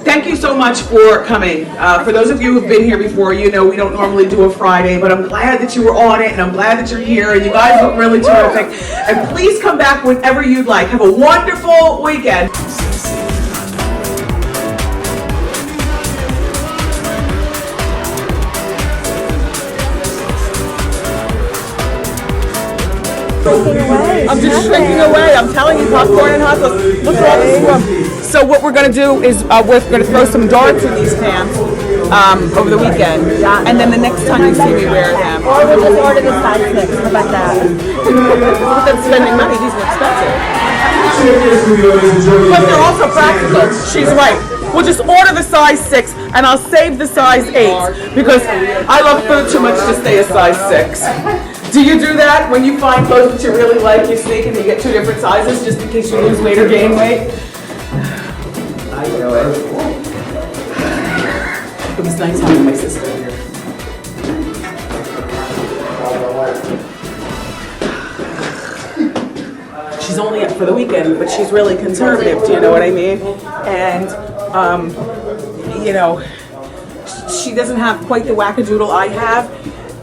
Thank you so much for coming. For those of you who've been here before, you know we don't normally do a Friday, but I'm glad that you were on it, and I'm glad that you're here, and you guys look really terrific. And please come back whenever you'd like. Have a wonderful weekend. I'm just shrinking away. I'm telling you, popcorn and hot sauce. Look at all this room. So what we're going to do is we're going to throw some darts in these pants over the weekend. And then the next time you see me wear them. Or we'll just order the size 6. How about that? That's spending money. These are expensive. But they're also practical. She's right. We'll just order the size 6 and I'll save the size 8 because I love food too much to stay a size 6. Do you do that when you find clothes that you really like, you sneak and you get 2 different sizes just in case you lose weight or gain weight? I do it. It was nice having my sister here. She's only up for the weekend, but she's really conservative, do you know what I mean? And, you know, she doesn't have quite the wackadoodle I have.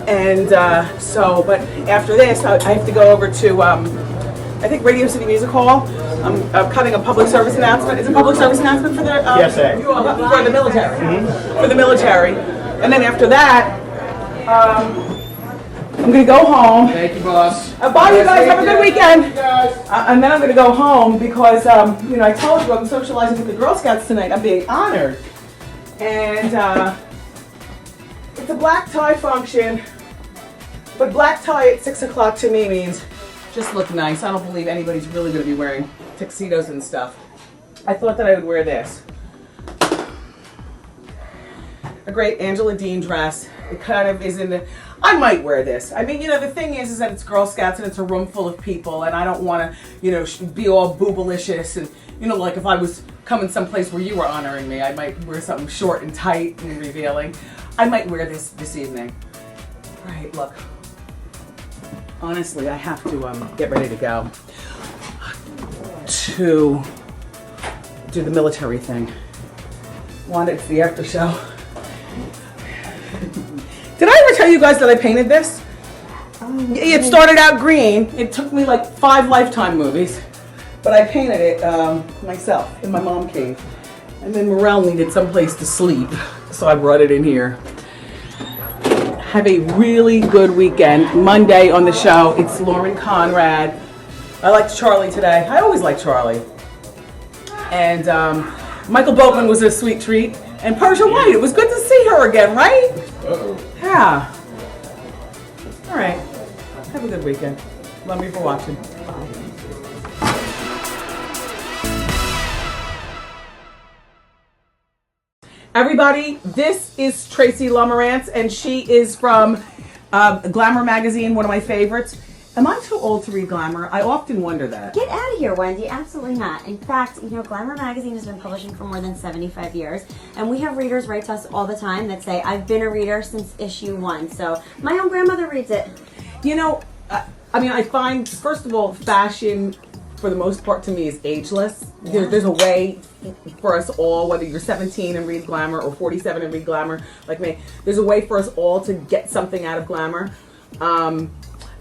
And but after this, I have to go over to, I think Radio City Music Hall. I'm cutting a public service announcement. It's a public service announcement for the for the military. For the military. And then after that, I'm going to go home. Thank you, boss. Bye, you guys. Have a good weekend. And then I'm going to go home because, you know, I told you I'm socializing with the Girl Scouts tonight. I'm being honored. And it's a black tie function. But black tie at 6 o'clock to me means just look nice. I don't believe anybody's really going to be wearing tuxedos and stuff. I thought that I would wear this. A great Angela Dean dress. It kind of is in the... I might wear this. I mean, you know, the thing is that it's Girl Scouts and it's a room full of people and I don't want to, you know, be all boobalicious and, you know, like if I was coming someplace where you were honoring me, I might wear something short and tight and revealing. I might wear this evening. All right, look. Honestly, I have to get ready to go to do the military thing. Wanda, it's the after show. Did I ever tell you guys that I painted this? It started out green. It took me like 5 Lifetime movies, but I painted it myself in my mom cave. And then Morel needed someplace to sleep, so I brought it in here. Have a really good weekend. Monday on the show, it's Lauren Conrad. I liked Charlie today. I always like Charlie. And Michael Boatman was a sweet treat. And Persia White, it was good to see her again, right? Uh-oh. Yeah. All right. Have a good weekend. Love you for watching. Everybody, this is Tracey Lomrantz, and she is from Glamour magazine, one of my favorites. Am I too old to read Glamour? I often wonder that. Get out of here, Wendy. Absolutely not. In fact, you know, Glamour magazine has been publishing for more than 75 years, and we have readers write to us all the time that say, I've been a reader since issue 1. So my own grandmother reads it. You know, I mean, I find, first of all, fashion, for the most part, to me, is ageless. Yeah. There's a way for us all, whether you're 17 and read Glamour or 47 and read Glamour, like me, there's a way for us all to get something out of Glamour.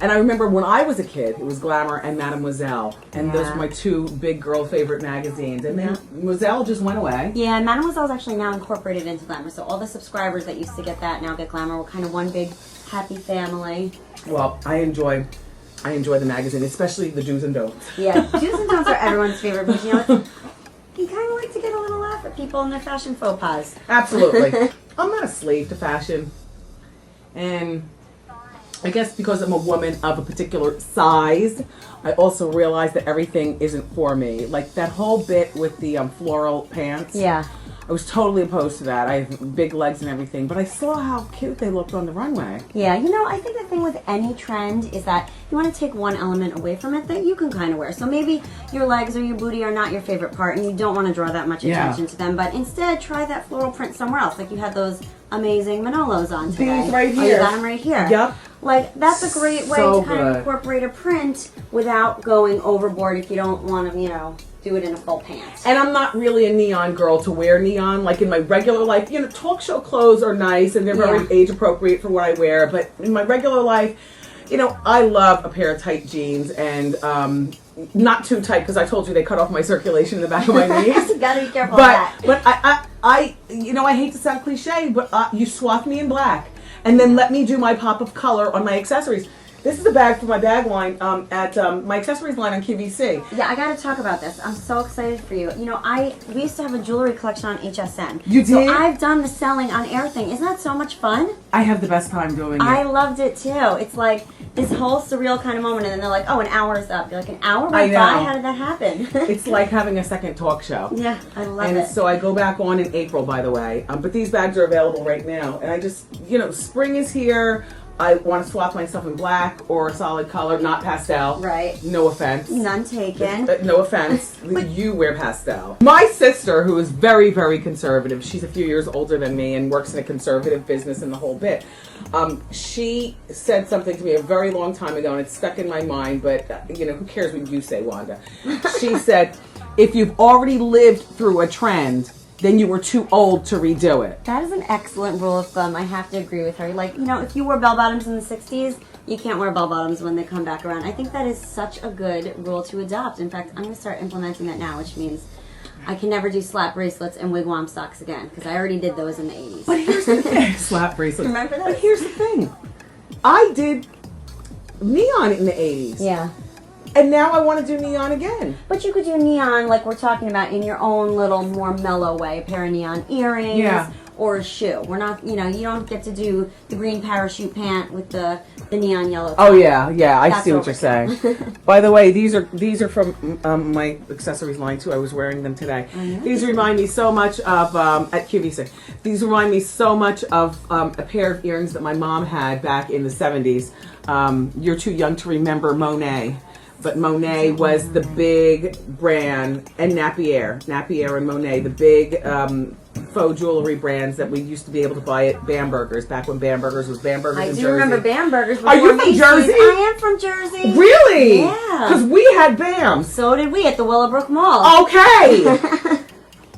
And I remember when I was a kid, it was Glamour and Mademoiselle. And those were my 2 big girl favorite magazines. And then Mademoiselle just went away. Yeah, and Mademoiselle is actually now incorporated into Glamour. So all the subscribers that used to get that now get Glamour. We're kind of one big happy family. Well, I enjoy the magazine, especially the do's and don'ts. Yeah, do's and don'ts are everyone's favorite. But you know, you kind of like to get a little laugh at people and their fashion faux pas. Absolutely. I'm not a slave to fashion. And I guess because I'm a woman of a particular size, I also realize that everything isn't for me. Like that whole bit with the floral pants. Yeah. I was totally opposed to that. I have big legs and everything, but I saw how cute they looked on the runway. Yeah, you know, I think the thing with any trend is that you want to take one element away from it that you can kind of wear. So maybe your legs or your booty are not your favorite part and you don't want to draw that much attention to them, but instead try that floral print somewhere else. Like you had those amazing Manolos on today. These right here. Oh, you got them right here. Yep. Like, that's a great way So to kind of incorporate a print without going overboard if you don't want to, you know, do it in a full pant. And I'm not really a neon girl to wear neon. Like in my regular life, you know, talk show clothes are nice and they're very age appropriate for what I wear. But in my regular life, you know, I love a pair of tight jeans and not too tight because I told you they cut off my circulation in the back of my knees. You gotta be careful of that. But I, you know, I hate to sound cliche, but you swathe me in black and then let me do my pop of color on my accessories. This is a bag for my bag line at my accessories line on QVC. Yeah, I got to talk about this. I'm so excited for you. You know, we used to have a jewelry collection on HSN. You did? So I've done the selling on air thing. Isn't that so much fun? I have the best time doing it. I loved it too. It's like this whole surreal kind of moment, and then they're like, "Oh, an hour is up." You're like, "An hour went by? How did that happen?" It's like having a second talk show. Yeah, I love it. And so I go back on in April, by the way. But these bags are available right now, and I just, you know, spring is here. I want to swap myself in black or a solid color, not pastel. Right. No offense. None taken. No offense. You wear pastel. My sister, who is very, very conservative, she's a few years older than me and works in a conservative business and the whole bit. She said something to me a very long time ago, and it's stuck in my mind, but, you know, who cares what you say, Wanda? She said, if you've already lived through a trend, then you were too old to redo it. That is an excellent rule of thumb. I have to agree with her. Like, you know, if you wore bell-bottoms in the 60s, you can't wear bell-bottoms when they come back around. I think that is such a good rule to adopt. In fact, I'm going to start implementing that now, which means I can never do slap bracelets and wigwam socks again, because I already did those in the 80s. But here's the thing. Slap bracelets. Remember that? But here's the thing. I did neon in the 80s. Yeah. And now I want to do neon again. But you could do neon, like we're talking about, in your own little more mellow way. A pair of neon earrings or a shoe. We're not, you know, you don't get to do the green parachute pant with the neon yellow top. Oh yeah, I That's see what you're saying. By the way, these are from my accessories line too. I was wearing them today. These remind me so much of at QVC. These remind me so much of a pair of earrings that my mom had back in the 70s. You're too young to remember Monet. But Monet was the big brand, and Napier and Monet, the big faux jewelry brands that we used to be able to buy at Bamberger's, back when Bamberger's was Bamberger's in Jersey. I do remember Bamberger's. Are you from Jersey? I am from Jersey. Really? Yeah. Because we had Bams. So did we at the Willowbrook Mall. Okay.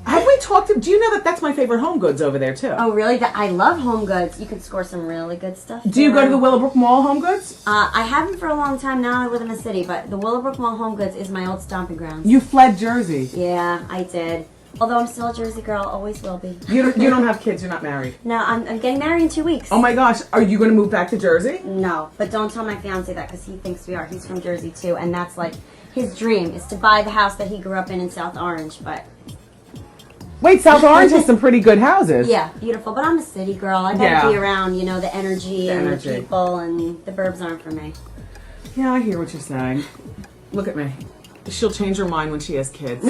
Have we talked to, do you know that that's my favorite Home Goods over there too? Oh really? I love Home Goods. You can score some really good stuff. Do you go to the Willowbrook Mall Home Goods? I haven't for a long time now. I live in the city, but the Willowbrook Mall Home Goods is my old stomping grounds. You fled Jersey. Yeah, I did. Although I'm still a Jersey girl, always will be. You don't have kids, you're not married? No, I'm getting married in 2 weeks. Oh my gosh, are you going to move back to Jersey? No, but don't tell my fiance that because he thinks we are. He's from Jersey too, and that's like his dream is to buy the house that he grew up in South Orange, but... Wait, South Orange has some pretty good houses. Yeah, beautiful. But I'm a city girl. I gotta be around, you know, the energy and the people, and the burbs aren't for me. Yeah, I hear what you're saying. Look at me. She'll change her mind when she has kids.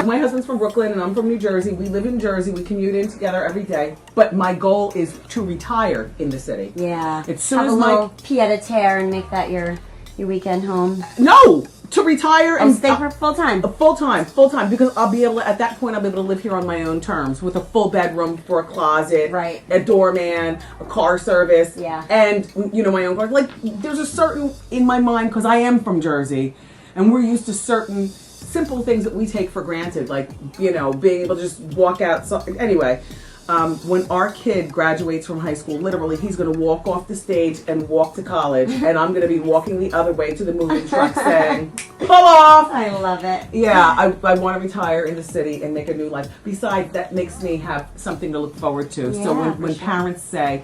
My husband's from Brooklyn and I'm from New Jersey. We live in Jersey. We commute in together every day. But my goal is to retire in the city. Yeah. As soon have as a little pied-à-terre and make that your weekend home. No! To retire and stay for full time. Full time, because I'll be able to, at that point, I'll be able to live here on my own terms with a full bedroom for a closet, a doorman, a car service, and you know, my own car. Like, there's a certain in my mind, because I am from Jersey, and we're used to certain simple things that we take for granted, like, you know, being able to just walk out. So, anyway. When our kid graduates from high school, literally, he's going to walk off the stage and walk to college, and I'm going to be walking the other way to the moving truck saying, pull off! I love it. Yeah, I want to retire in the city and make a new life. Besides, that makes me have something to look forward to. Yeah, so when parents say,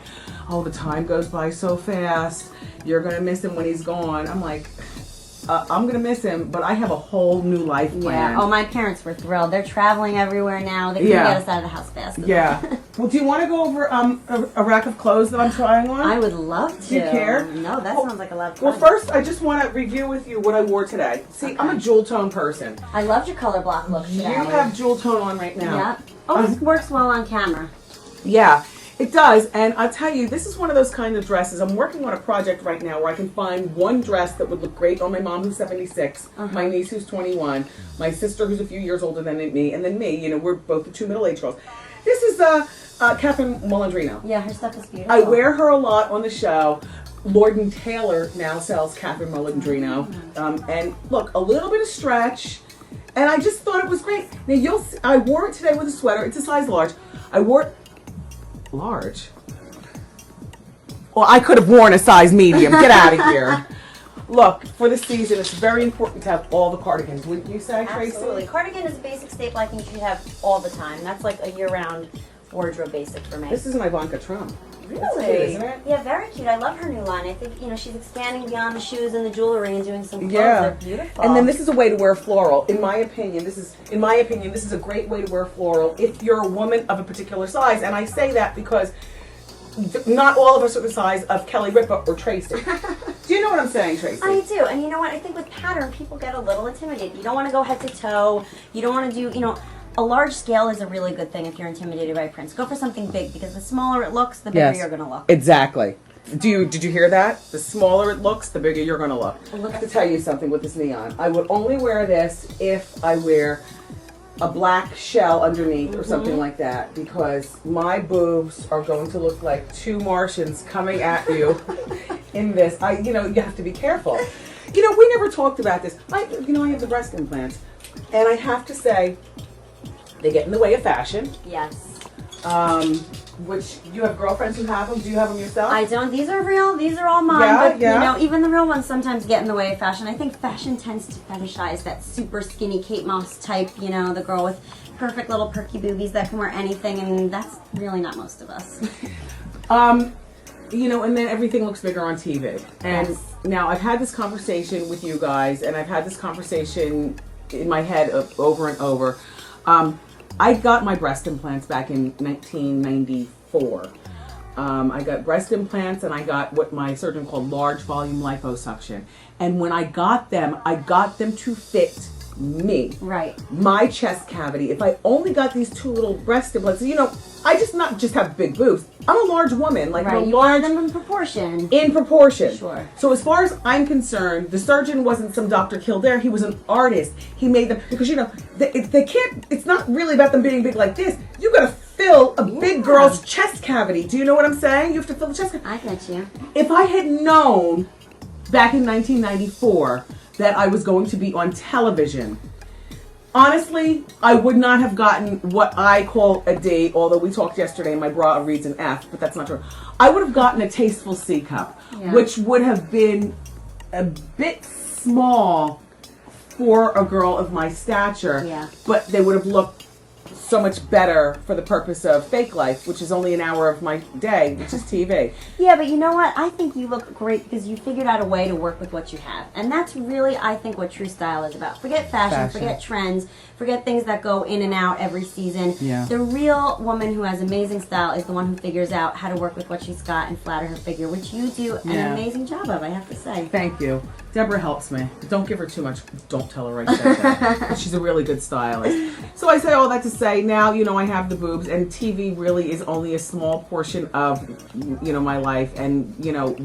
oh, the time goes by so fast, you're going to miss him when he's gone, I'm like... I'm going to miss him, but I have a whole new life planned. Yeah. Oh, my parents were thrilled. They're traveling everywhere now. They couldn't get us out of the house fast enough. Yeah. Well, do you want to go over a rack of clothes that I'm trying on? I would love to. Do you care? No, that sounds like a lot of fun. Well, first, I just want to review with you what I wore today. See, I'm a jewel tone person. I loved your color block look today. You have jewel tone on right now. Yeah. Oh, this works well on camera. Yeah. It does, and I'll tell you, this is one of those kind of dresses. I'm working on a project right now where I can find one dress that would look great on my mom, who's 76, my niece, who's 21, my sister, who's a few years older than me, and then me. You know, we're both the two middle-aged girls. This is Catherine Molandrino. Yeah, her stuff is beautiful. I wear her a lot on the show. Lord & Taylor now sells Catherine Molandrino. And look, a little bit of stretch, And I just thought it was great. Now you'll see, I wore it today with a sweater. It's a size large. I wore it large. Well, I could have worn a size medium. Get out of here. Look, for the season, it's very important to have all the cardigans. Wouldn't you say, Tracey? Absolutely. Cardigan is a basic staple I think you should have all the time. That's like a year-round wardrobe basic for me. This is my Ivanka Trump. Really? That's cute, isn't it? Yeah, very cute. I love her new line. I think, she's expanding beyond the shoes and the jewelry and doing some clothes. Yeah. They're beautiful. And then this is a way to wear floral. In my opinion, this is a great way to wear floral if you're a woman of a particular size. And I say that because not all of us are the size of Kelly Ripa or Tracey. Do you know what I'm saying, Tracey? I do. And you know what? I think with pattern, people get a little intimidated. You don't want to go head to toe. You don't want to do, a large scale is a really good thing if you're intimidated by prints. Go for something big because the smaller it looks, the bigger you're going to look. Exactly. Did you hear that? The smaller it looks, the bigger you're going to look. I have to tell you something with this neon. I would only wear this if I wear a black shell underneath or something like that, because my boobs are going to look like two Martians coming at you in this. You have to be careful. We never talked about this. I have the breast implants, and I have to say, they get in the way of fashion. Yes. Which, you have girlfriends who have them? Do you have them yourself? I don't. These are real. These are all mine. But, even the real ones sometimes get in the way of fashion. I think fashion tends to fetishize that super skinny Kate Moss type, the girl with perfect little perky boobies that can wear anything, and that's really not most of us. And then everything looks bigger on TV. And now I've had this conversation with you guys, and I've had this conversation in my head over and over. I got my breast implants back in 1994. I got breast implants, and I got what my surgeon called large volume liposuction. And when I got them to fit me. Right. My chest cavity. If I only got these two little breast implants, I not just have big boobs. I'm a large woman. Like, right. You want them in proportion. In proportion. Sure. So as far as I'm concerned, the surgeon wasn't some Dr. Kildare. He was an artist. He made them, because, they can't, it's not really about them being big like this. You got to fill a big girl's chest cavity. Do you know what I'm saying? You have to fill the chest cavity. I get you. If I had known back in 1994 that I was going to be on television, honestly, I would not have gotten what I call a D, although we talked yesterday and my bra reads an F, but that's not true. I would have gotten a tasteful C cup, which would have been a bit small for a girl of my stature, but they would have looked so much better for the purpose of fake life, which is only an hour of my day, which is TV. Yeah, but you know what? I think you look great because you figured out a way to work with what you have. And that's really, I think, what true style is about. Forget fashion. Forget trends, forget things that go in and out every season. Yeah. The real woman who has amazing style is the one who figures out how to work with what she's got and flatter her figure, which you do an amazing job of, I have to say. Thank you. Deborah helps me. Don't give her too much. Don't tell her right there. She's a really good stylist. So I say all that to say, now, I have the boobs, and TV really is only a small portion of, my life. And,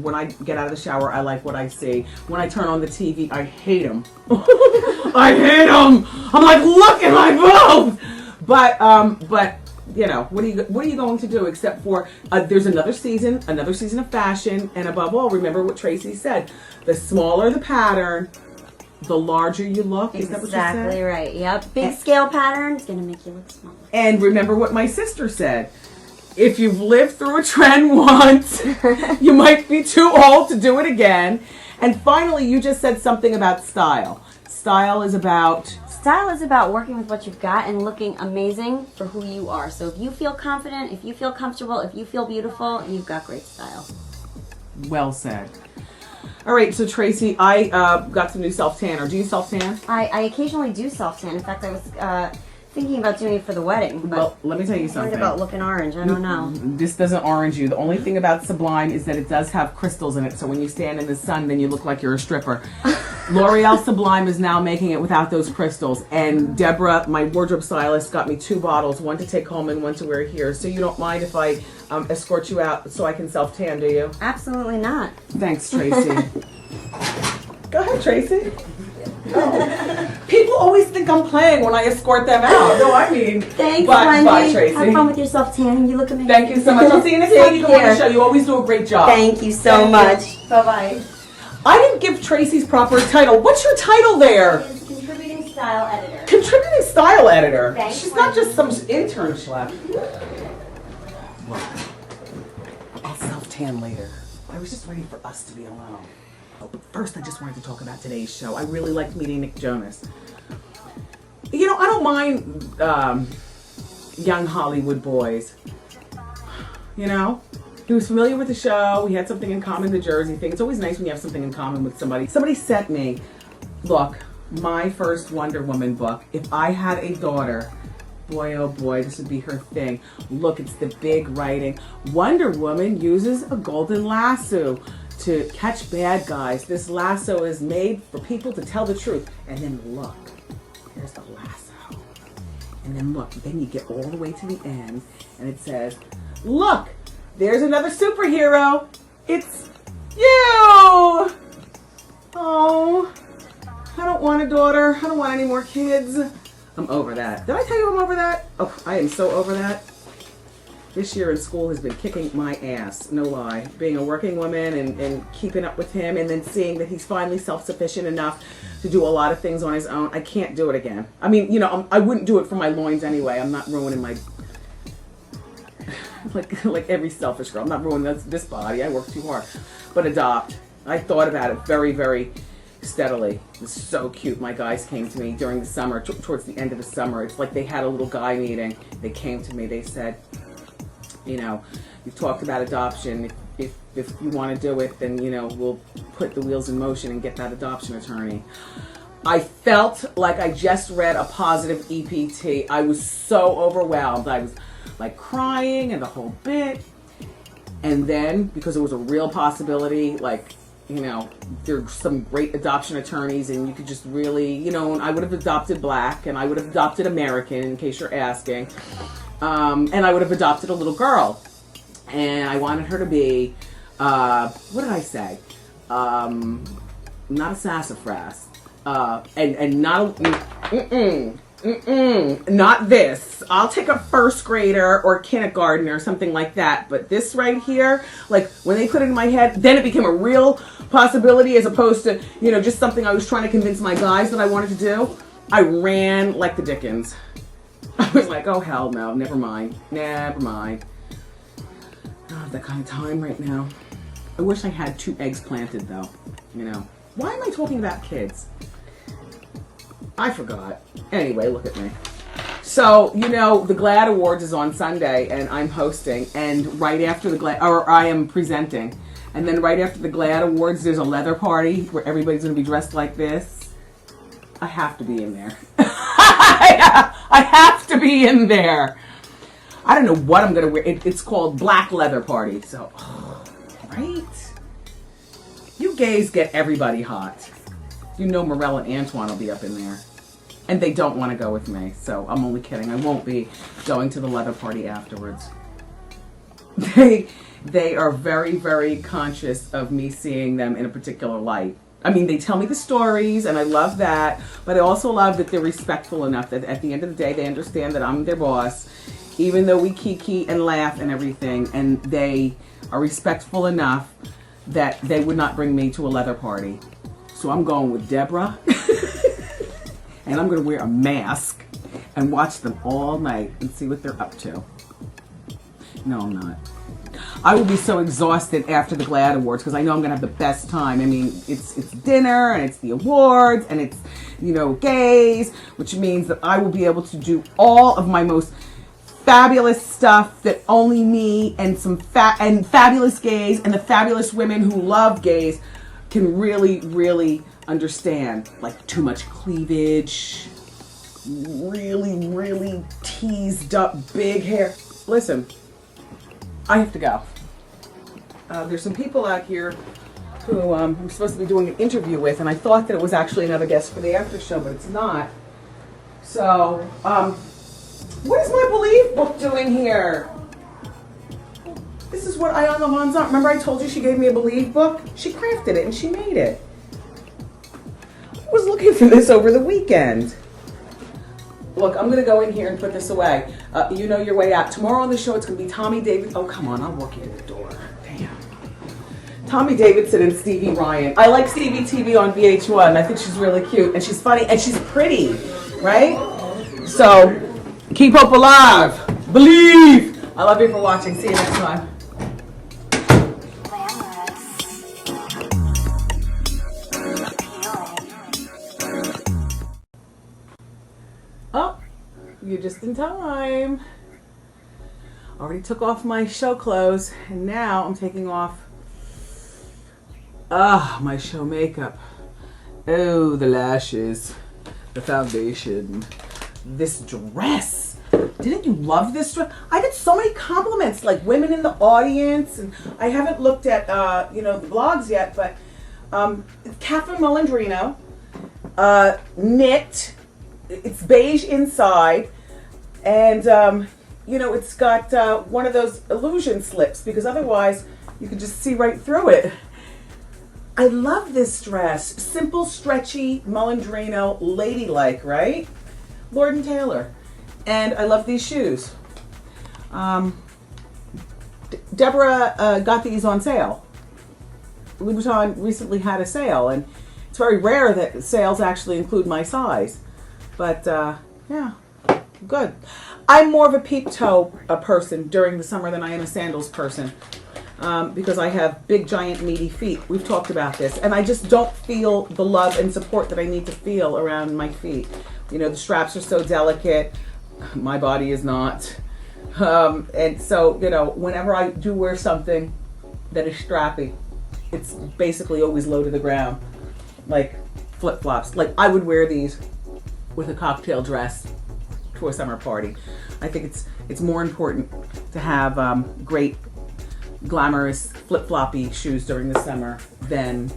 when I get out of the shower, I like what I see. When I turn on the TV, I hate them. I hate them. I'm like, look at my boobs. But, what are you going to do except for there's another season of fashion, and above all, remember what Tracey said: the smaller the pattern, the larger you look. Is that what you said? Exactly right. Yep. Big scale pattern is going to make you look smaller. And remember what my sister said: if you've lived through a trend once, you might be too old to do it again. And finally, you just said something about style. Style is about working with what you've got and looking amazing for who you are. So if you feel confident, if you feel comfortable, if you feel beautiful, you've got great style. Well said. All right, so Tracey, I got some new self-tanner. Do you self-tan? I occasionally do self-tan. In fact, I was thinking about doing it for the wedding. But well, let me tell you something. Worried about looking orange. I don't know. This doesn't orange you. The only thing about Sublime is that it does have crystals in it. So when you stand in the sun, then you look like you're a stripper. L'Oreal Sublime is now making it without those crystals. And Deborah, my wardrobe stylist, got me 2 bottles, one to take home and one to wear here. So you don't mind if I escort you out so I can self-tan, do you? Absolutely not. Thanks, Tracey. Go ahead, Tracey. Oh. People always think I'm playing when I escort them out. No, I mean, thanks, bye, Wendy. Tracey. Have fun with your self-tanning. You look amazing. Thank you so much. I'll see you next time you come on the show. You always do a great job. Thank you so much. Bye-bye. I didn't give Tracey's proper title. What's your title there? Contributing style editor. Contributing style editor. Thanks, She's not Wendy. just some intern schlep. Look, I'll self-tan later. I was just ready for us to be alone. But first, I just wanted to talk about today's show. I really liked meeting Nick Jonas. You know, I don't mind young Hollywood boys. You know? He was familiar with the show. We had something in common, the Jersey thing. It's always nice when you have something in common with somebody. Somebody sent me, look, my first Wonder Woman book. If I had a daughter, boy, oh boy, this would be her thing. Look, it's the big writing. Wonder Woman uses a golden lasso to catch bad guys. This lasso is made for people to tell the truth. And then look, here's the lasso. And then look, then you get all the way to the end, and it says, look, there's another superhero. It's you. Oh, I don't want a daughter. I don't want any more kids. I'm over that. Did I tell you I'm over that? Oh, I am so over that. This year in school has been kicking my ass, no lie. Being a working woman and keeping up with him, and then seeing that he's finally self-sufficient enough to do a lot of things on his own. I can't do it again. I mean, you know, I wouldn't do it for my loins anyway. I'm not ruining my... like every selfish girl. I'm not ruining this body. I work too hard. But adopt. I thought about it very, very steadily. It was so cute. My guys came to me during the summer, towards the end of the summer. It's like they had a little guy meeting. They came to me. They said, you know, you've talked about adoption. If you want to do it, then, you know, we'll put the wheels in motion and get that adoption attorney. I felt like I just read a positive EPT. I was so overwhelmed. I was like crying and the whole bit. And then, because it was a real possibility, like, you know, there's some great adoption attorneys and you could just really, you know, I would have adopted black and I would have adopted American, in case you're asking. And I would have adopted a little girl. And I wanted her to be, what did I say? Not a sassafras. And not not this. I'll take a first grader or kindergarten or something like that. But this right here, like when they put it in my head, then it became a real possibility as opposed to, you know, just something I was trying to convince my guys that I wanted to do. I ran like the Dickens. I was like, oh hell no, never mind. Never mind. I don't have that kind of time right now. I wish I had 2 eggs planted though, you know. Why am I talking about kids? I forgot. Anyway, look at me. So, you know, the GLAAD Awards is on Sunday, and I'm hosting, and right after the GLAAD, or I am presenting, and then right after the GLAAD Awards, there's a leather party where everybody's going to be dressed like this. I have to be in there. I have to be in there. I don't know what I'm going to wear. It's called Black Leather Party, so, right? You gays get everybody hot. You know Morel and Antoine will be up in there. And they don't want to go with me, so I'm only kidding. I won't be going to the leather party afterwards. They are very, very conscious of me seeing them in a particular light. I mean, they tell me the stories, and I love that, but I also love that they're respectful enough that at the end of the day, they understand that I'm their boss, even though we kiki and laugh and everything, and they are respectful enough that they would not bring me to a leather party. So I'm going with Deborah, and I'm going to wear a mask and watch them all night and see what they're up to. No, I'm not. I will be so exhausted after the GLAAD Awards because I know I'm going to have the best time. I mean, it's dinner, and it's the awards, and it's, you know, gays, which means that I will be able to do all of my most fabulous stuff that only me and some fabulous gays and the fabulous women who love gays can really, really understand. Like too much cleavage, really, really teased up big hair. Listen, I have to go. There's some people out here who I'm supposed to be doing an interview with, and I thought that it was actually another guest for the after show, but it's not. So, what is my Believe book doing here? This is what Ayana Vanzant, remember I told you she gave me a Believe book? She crafted it and she made it. I was looking for this over the weekend. Look, I'm going to go in here and put this away. You know your way out. Tomorrow on the show, it's going to be Tommy Davidson. Oh, come on, I'll walk you in the door. Damn. Tommy Davidson and Stevie Ryan. I like Stevie TV on VH1. I think she's really cute and she's funny and she's pretty. right? So, keep hope alive. Believe. I love you for watching. See you next time. Oh, you're just in time. Already took off my show clothes, and now I'm taking off my show makeup. Oh, the lashes, the foundation, this dress. Didn't you love this dress? I get so many compliments, like women in the audience, and I haven't looked at the blogs yet, but Catherine Molandrino, knit. It's beige inside, and it's got one of those illusion slips, because otherwise you can just see right through it. I love this dress. Simple, stretchy, Molandrino, ladylike, right? Lord & Taylor. And I love these shoes. Deborah got these on sale. Louis Vuitton recently had a sale, and it's very rare that sales actually include my size. But, yeah, good. I'm more of a peep toe person during the summer than I am a sandals person. Because I have big, giant, meaty feet. We've talked about this. And I just don't feel the love and support that I need to feel around my feet. The straps are so delicate. My body is not. And so, whenever I do wear something that is strappy, it's basically always low to the ground. Like flip-flops. Like, I would wear these with a cocktail dress to a summer party. I think it's more important to have great glamorous flip-floppy shoes during the summer than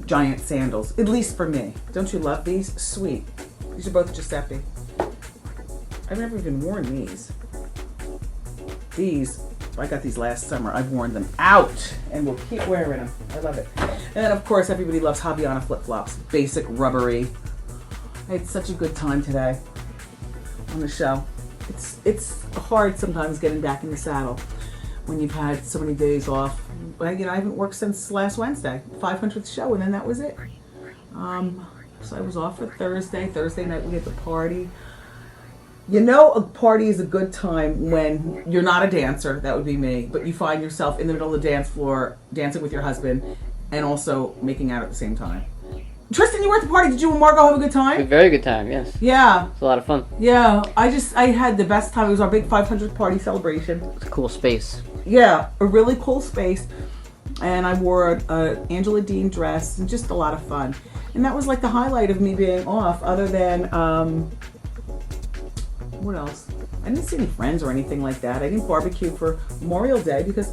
giant sandals, at least for me. Don't you love these? Sweet. These are both Giuseppe. I've never even worn these. I got these last summer. I've worn them out and will keep wearing them. I love it. And then, of course, everybody loves Havaiana flip-flops. Basic, rubbery. I had such a good time today on the show. It's hard sometimes getting back in the saddle when you've had so many days off. I haven't worked since last Wednesday, 500th show, and then that was it. So I was off for Thursday. Thursday night we had the party. A party is a good time when you're not a dancer, that would be me, but you find yourself in the middle of the dance floor dancing with your husband and also making out at the same time. Tristan, you were at the party. Did you and Margot have a good time? A very good time, yes. Yeah. It's a lot of fun. Yeah. I had the best time. It was our big 500th party celebration. It's a cool space. Yeah, a really cool space. And I wore a Angela Dean dress and just a lot of fun. And that was like the highlight of me being off, other than, what else? I didn't see any friends or anything like that. I didn't barbecue for Memorial Day because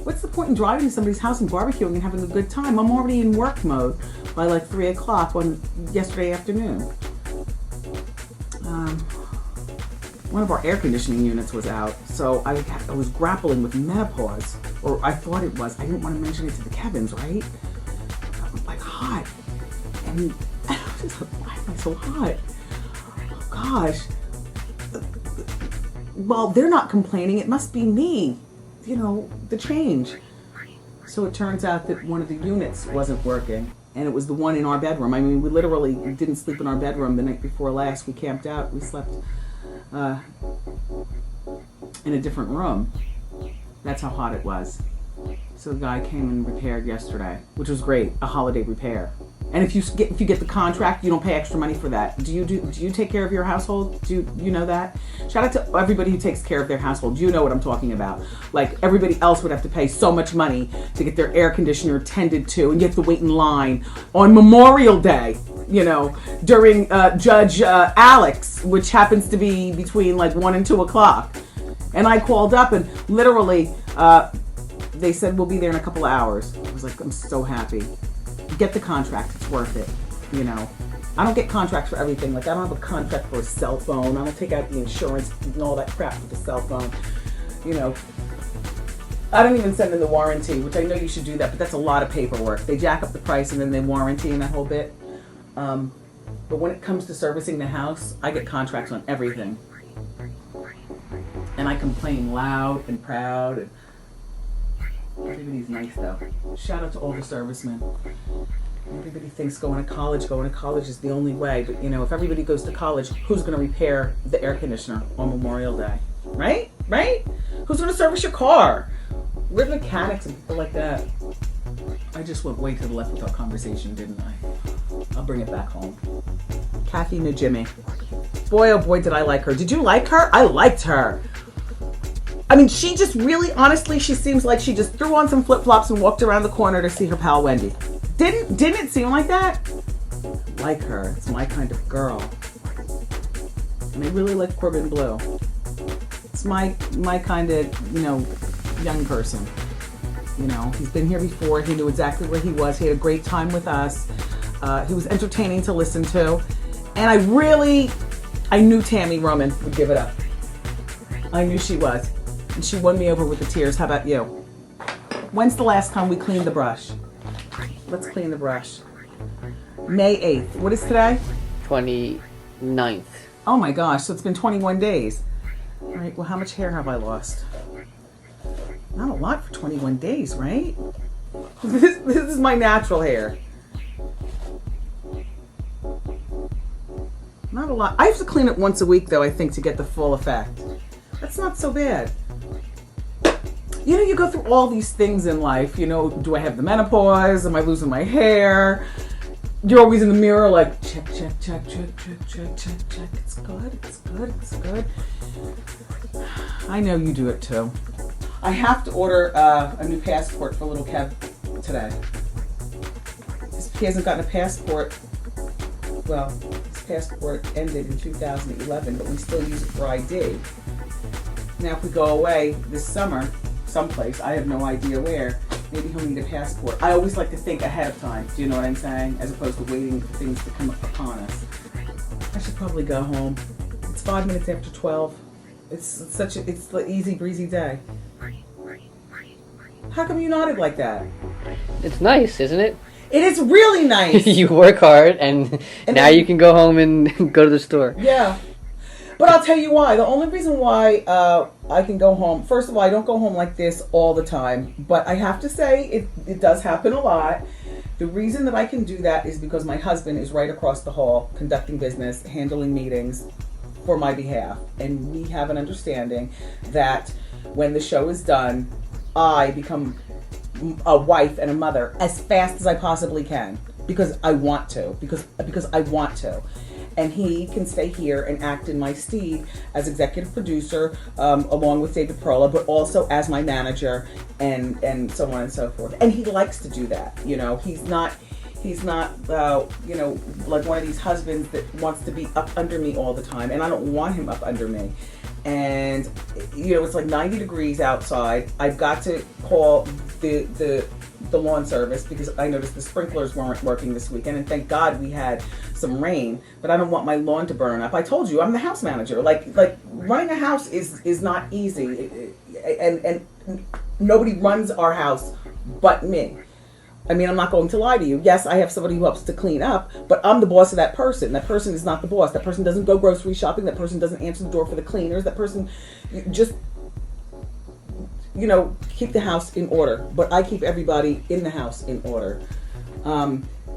what's the point in driving to somebody's house and barbecuing and having a good time? I'm already in work mode by like 3 o'clock on yesterday afternoon. One of our air conditioning units was out, so I was grappling with menopause, or I thought it was. I didn't want to mention it to the Kevins, right? I was like hot, and I was just like, why am I so hot? Oh gosh. Well, they're not complaining. It must be me. The change. So it turns out that one of the units wasn't working, and it was the one in our bedroom. I mean, we literally didn't sleep in our bedroom the night before last. We camped out. We slept in a different room. That's how hot it was. So the guy came and repaired yesterday, which was great. A holiday repair. And if you get the contract, you don't pay extra money for that. Do you take care of your household? Do you know that? Shout out to everybody who takes care of their household. You know what I'm talking about. Like, everybody else would have to pay so much money to get their air conditioner tended to, and you have to wait in line on Memorial Day, during Judge Alex, which happens to be between like 1 and 2 o'clock. And I called up and literally they said we'll be there in a couple of hours. I was like, I'm so happy. Get the contract, it's worth it. I don't get contracts for everything. Like, I don't have a contract for a cell phone. I don't take out the insurance and all that crap for the cell phone. I don't even send in the warranty, which I know you should do that, but that's a lot of paperwork. They jack up the price and then they warranty and that whole bit. But when it comes to servicing the house, I get contracts on everything. And I complain loud and proud. And everybody's nice though. Shout out to all the servicemen. Everybody thinks going to college is the only way. But, you know, if everybody goes to college, who's going to repair the air conditioner on Memorial Day? Right? Right? Who's going to service your car? We're the mechanics and people like that. I just went way to the left with our conversation, didn't I? I'll bring it back home. Kathy Najimy. Boy, oh boy, did I like her. Did you like her? I liked her. I mean, she just really, honestly, she seems like she just threw on some flip-flops and walked around the corner to see her pal Wendy. Didn't it seem like that? Like her. It's my kind of girl. And I really like Corbin Blue. It's my kind of, you know, young person. You know, he's been here before. He knew exactly where he was. He had a great time with us. He was entertaining to listen to. And I knew Tammy Roman would give it up. I knew she was. And she won me over with the tears. How about you? When's the last time we cleaned the brush? Let's clean the brush. May 8th. What is today? 29th. Oh my gosh, so it's been 21 days. All right, well, how much hair have I lost? Not a lot for 21 days, right? This is my natural hair. Not a lot. I have to clean it once a week, though, I think, to get the full effect. That's not so bad. You know, you go through all these things in life. You know, do I have the menopause? Am I losing my hair? You're always in the mirror like, check. It's good. I know you do it, too. I have to order a new passport for little Kev today. He hasn't gotten a passport. Well, his passport ended in 2011, but we still use it for ID. Now, if we go away this summer, someplace, I have no idea where, maybe he'll need a passport. I always like to think ahead of time, do you know what I'm saying? As opposed to waiting for things to come upon us. I should probably go home. It's 5 minutes after 12. It's the easy breezy day. How come you nodded like that? It's nice, isn't it? It is really nice. You work hard, and now then, you can go home and go to the store. Yeah. But I'll tell you why. The only reason why I can go home, first of all, I don't go home like this all the time. But I have to say, it does happen a lot. The reason that I can do that is because my husband is right across the hall, conducting business, handling meetings for my behalf. And we have an understanding that when the show is done, I become a wife and a mother as fast as I possibly can because I want to, because I want to. And he can stay here and act in my stead as executive producer, along with David Perla, but also as my manager and so on and so forth. And he likes to do that. You know, he's not you know, like one of these husbands that wants to be up under me all the time, and I don't want him up under me. And you know, it's like 90 degrees outside. I've got to call the lawn service because I noticed the sprinklers weren't working this weekend, and thank God we had some rain. But I don't want my lawn to burn up. I told you I'm the house manager. Like running a house is not easy, and nobody runs our house but me. I mean, I'm not going to lie to you. Yes, I have somebody who helps to clean up, but I'm the boss of that person. That person is not the boss. That person doesn't go grocery shopping. That person doesn't answer the door for the cleaners. That person just, you know, keep the house in order. But I keep everybody in the house in order.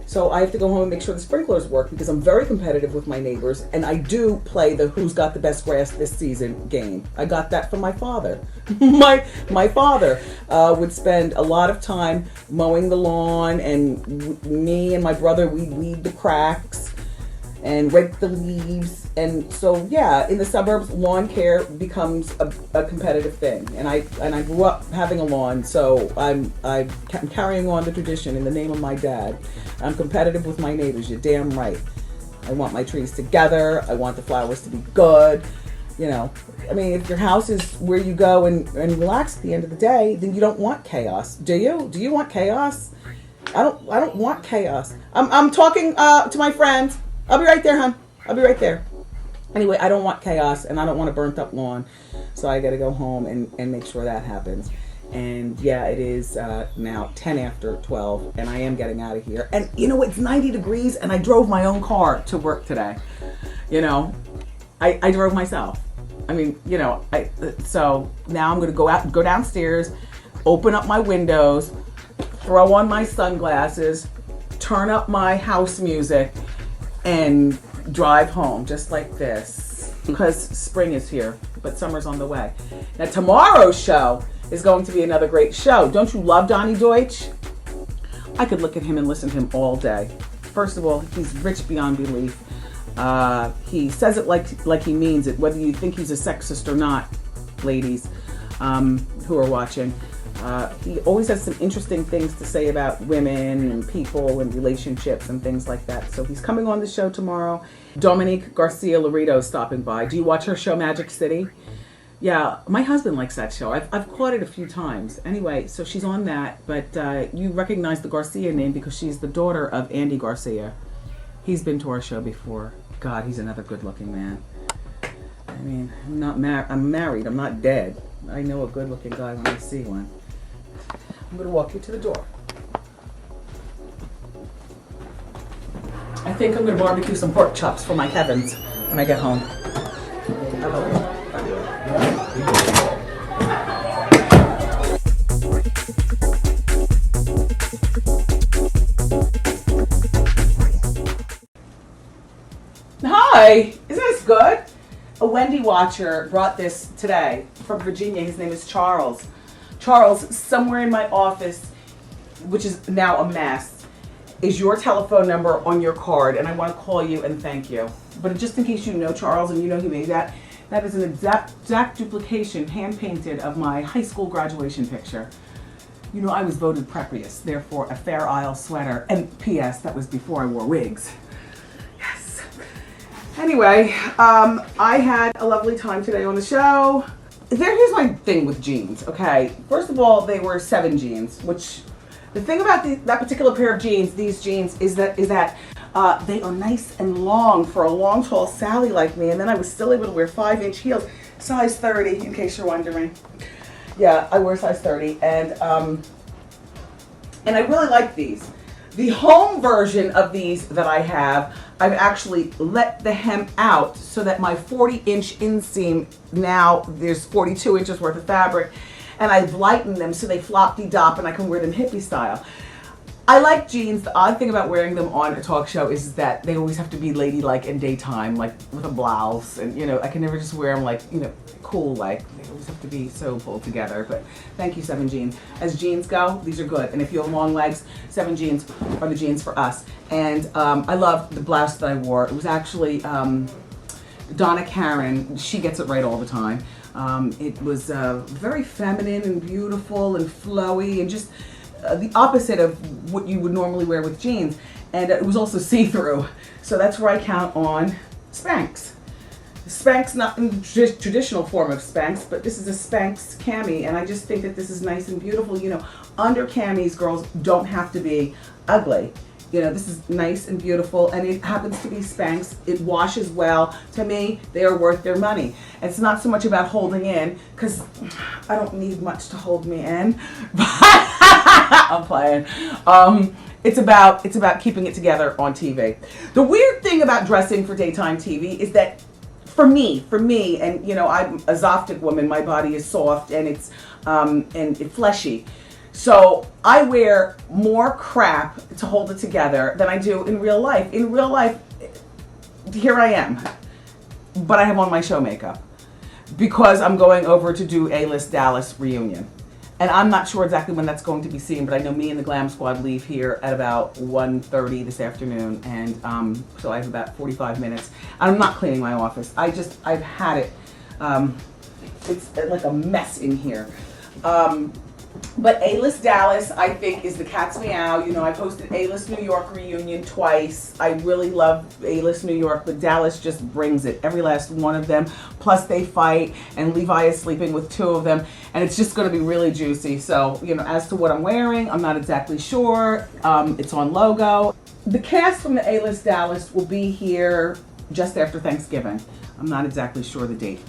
So I have to go home and make sure the sprinklers work because I'm very competitive with my neighbors, and I do play the who's got the best grass this season game. I got that from my father. my father would spend a lot of time mowing the lawn, and me and my brother, we'd weed the cracks and rake the leaves. And so, yeah, in the suburbs, lawn care becomes a competitive thing. And I grew up having a lawn, so I'm carrying on the tradition in the name of my dad. I'm competitive with my neighbors. You're damn right. I want my trees together. I want the flowers to be good. You know, I mean, if your house is where you go and relax at the end of the day, then you don't want chaos. Do you? Do you want chaos? I don't want chaos. I'm talking to my friends. I'll be right there, hon. I'll be right there. Anyway, I don't want chaos, and I don't want a burnt up lawn, so I got to go home and make sure that happens. And yeah, it is now 10 after 12, and I am getting out of here. And you know, it's 90 degrees, and I drove my own car to work today. You know, I drove myself. I mean, you know, so now I'm going to go downstairs, open up my windows, throw on my sunglasses, turn up my house music, and drive home just like this, because spring is here, but summer's on the way. Now tomorrow's show is going to be another great show. Don't you love Donnie Deutsch? I could look at him and listen to him all day. First of all, he's rich beyond belief. He says it like he means it, whether you think he's a sexist or not, ladies who are watching. He always has some interesting things to say about women and people and relationships and things like that. So he's coming on the show tomorrow. Dominique Garcia Laredo is stopping by. Do you watch her show Magic City? Yeah, my husband likes that show. I've caught it a few times. Anyway, so she's on that, but you recognize the Garcia name because she's the daughter of Andy Garcia. He's been to our show before. God, he's another good-looking man. I mean, I'm married. I'm not dead. I know a good-looking guy when I see one. I'm going to walk you to the door. I think I'm going to barbecue some pork chops for my heavens when I get home. Hi, isn't this good? A Wendy watcher brought this today from Virginia. His name is Charles. Charles, somewhere in my office, which is now a mess, is your telephone number on your card, and I want to call you and thank you. But just in case you know Charles and you know he made that, that is an exact duplication, hand-painted, of my high school graduation picture. You know, I was voted preppiest, therefore a Fair Isle sweater, and P.S., that was before I wore wigs. Yes. Anyway, I had a lovely time today on the show. Here's my thing with jeans, okay? First of all, they were 7 jeans, which the thing about that particular pair of jeans, these jeans, is that they are nice and long for a long, tall Sally like me, and then I was still able to wear 5-inch heels, size 30, in case you're wondering. Yeah, I wear size 30, and I really like these. The home version of these that I have, I've actually let the hem out so that my 40-inch inseam, now there's 42 inches worth of fabric, and I've lightened them so they flop-de-dop and I can wear them hippie style. I like jeans. The odd thing about wearing them on a talk show is that they always have to be ladylike in daytime, like with a blouse, and you know, I can never just wear them like, you know, cool, like they always have to be so pulled together. But thank you, 7 jeans. As jeans go, these are good, and if you have long legs, 7 jeans are the jeans for us. And I love the blouse that I wore. It was actually Donna Karen. She gets it right all the time. It was very feminine and beautiful and flowy and just the opposite of what you would normally wear with jeans, and it was also see-through, so that's where I count on Spanx. Spanx, not in the traditional form of Spanx, but this is a Spanx cami, and I just think that this is nice and beautiful. You know, under camis, girls don't have to be ugly. You know, this is nice and beautiful, and it happens to be Spanx. It washes well. To me, they are worth their money. It's not so much about holding in, because I don't need much to hold me in. I'm playing. It's about keeping it together on TV. The weird thing about dressing for daytime TV is that for me, and you know, I'm a Zoftic woman. My body is soft and it's fleshy. So I wear more crap to hold it together than I do in real life. In real life, here I am, but I have on my show makeup because I'm going over to do A-List Dallas reunion. And I'm not sure exactly when that's going to be seen, but I know me and the Glam Squad leave here at about 1:30 this afternoon, and so I have about 45 minutes. I'm not cleaning my office. I've had it. It's like a mess in here. But A-List Dallas, I think, is the cat's meow. You know, I've hosted A-List New York reunion twice. I really love A-List New York, but Dallas just brings it. Every last one of them. Plus they fight, and Levi is sleeping with 2 of them, and it's just going to be really juicy. So, you know, as to what I'm wearing, I'm not exactly sure. It's on logo. The cast from the A-List Dallas will be here just after Thanksgiving. I'm not exactly sure the date.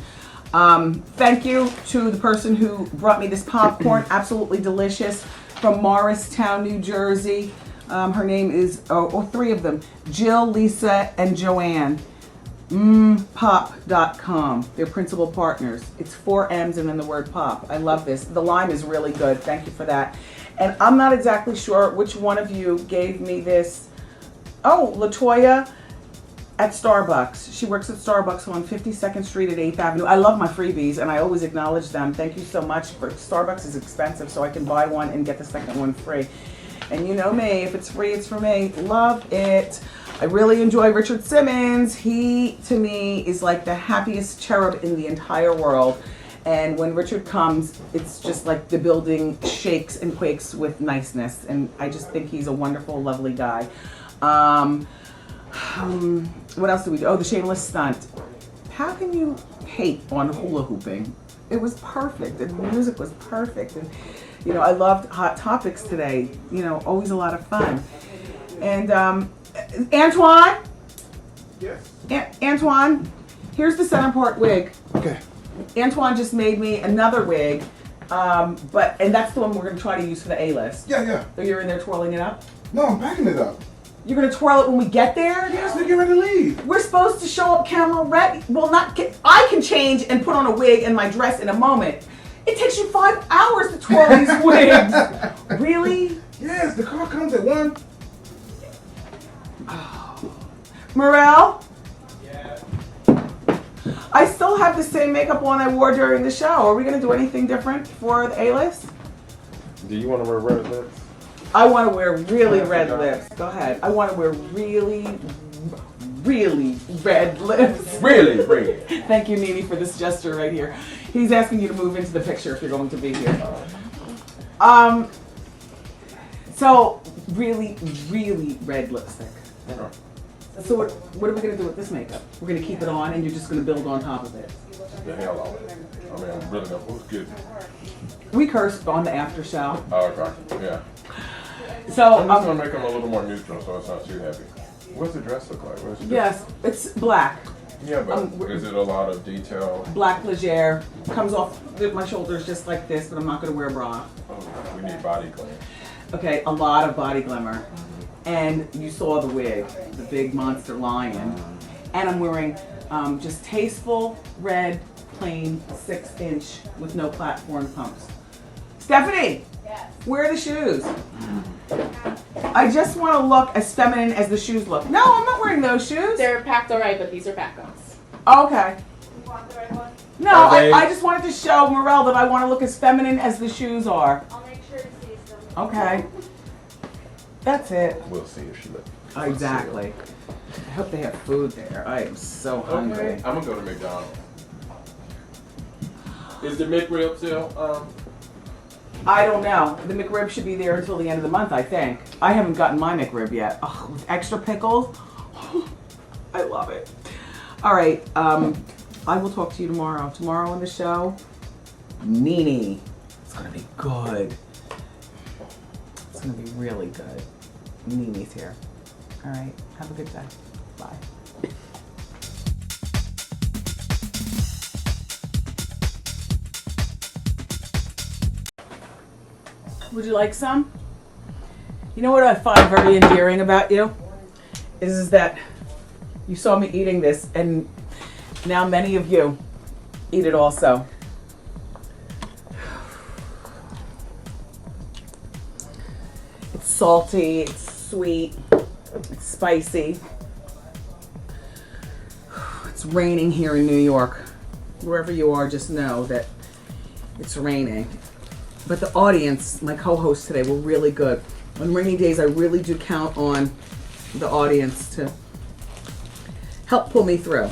Thank you to the person who brought me this popcorn, absolutely delicious, from Morristown, New Jersey. Her name is, 3 of them, Jill, Lisa, and Joanne. Pop.com. They're principal partners. It's 4 M's and then the word pop. I love this. The lime is really good. Thank you for that. And I'm not exactly sure which one of you gave me this. Oh, LaToya at Starbucks. She works at Starbucks on 52nd Street at 8th Avenue. I love my freebies and I always acknowledge them. Thank you so much. Starbucks is expensive, so I can buy one and get the second one free. And you know me, if it's free, it's for me. Love it. I really enjoy Richard Simmons. He, to me, is like the happiest cherub in the entire world. And when Richard comes, it's just like the building shakes and quakes with niceness. And I just think he's a wonderful, lovely guy. What else do we do? Oh, the Shameless Stunt. How can you hate on hula hooping? It was perfect. And the music was perfect. And, you know, I loved Hot Topics today. You know, always a lot of fun. And, Antoine? Yes. Antoine, here's the center part wig. Okay. Antoine just made me another wig, and that's the one we're going to try to use for the A-list. Yeah. So you're in there twirling it up? No, I'm packing it up. You're going to twirl it when we get there? Yes, we're getting ready to leave. We're supposed to show up camera ready. Well, I can change and put on a wig and my dress in a moment. It takes you 5 hours to twirl these wigs. Really? Yes, the car comes at 1. Morel? Yeah. I still have the same makeup on I wore during the show. Are we going to do anything different for the A-list? Do you want to wear red lips? I want to wear really red lips. Go ahead. I want to wear really, really red lips. Really red. Thank you, Nene, for this gesture right here. He's asking you to move into the picture if you're going to be here. So, really, really red lipstick. So what are we going to do with this makeup? We're going to keep it on and you're just going to build on top of it. The hell out of it. I mean, I'm really gonna. Who's good? We cursed on the after show. Oh, okay. Yeah. So I'm just gonna make them a little more neutral so it's not too heavy. What's the dress look like? What's the yes, it's black. Yeah, but is it a lot of detail? Black legere. Comes off my shoulders just like this, but I'm not going to wear a bra. Oh, we need body clean. Okay, a lot of body glimmer. And you saw the wig, the big monster lion. And I'm wearing just tasteful, red, plain, 6-inch with no platform pumps. Stephanie! Yes. Where are the shoes? I just want to look as feminine as the shoes look. No, I'm not wearing those shoes. They're packed all right, but these are backups. Okay. You want the right one? No, I just wanted to show Morel that I want to look as feminine as the shoes are. I'll make sure to see them. Okay. That's it. We'll see if she looks. Exactly. I hope they have food there. I am so hungry. Okay, I'm gonna go to McDonald's. Is the McRib still? I don't know. The McRib should be there until the end of the month, I think. I haven't gotten my McRib yet. Oh, with extra pickles. I love it. All right. I will talk to you tomorrow. Tomorrow on the show, Nene. It's gonna be good. It's gonna be really good. Nene's here. All right. Have a good day. Bye. Would you like some? You know what I find very endearing about you? Is that you saw me eating this and now many of you eat it also. It's salty, it's sweet, it's spicy. It's raining here in New York. Wherever you are, just know that it's raining. But the audience, my co-hosts today, were really good. On rainy days, I really do count on the audience to help pull me through,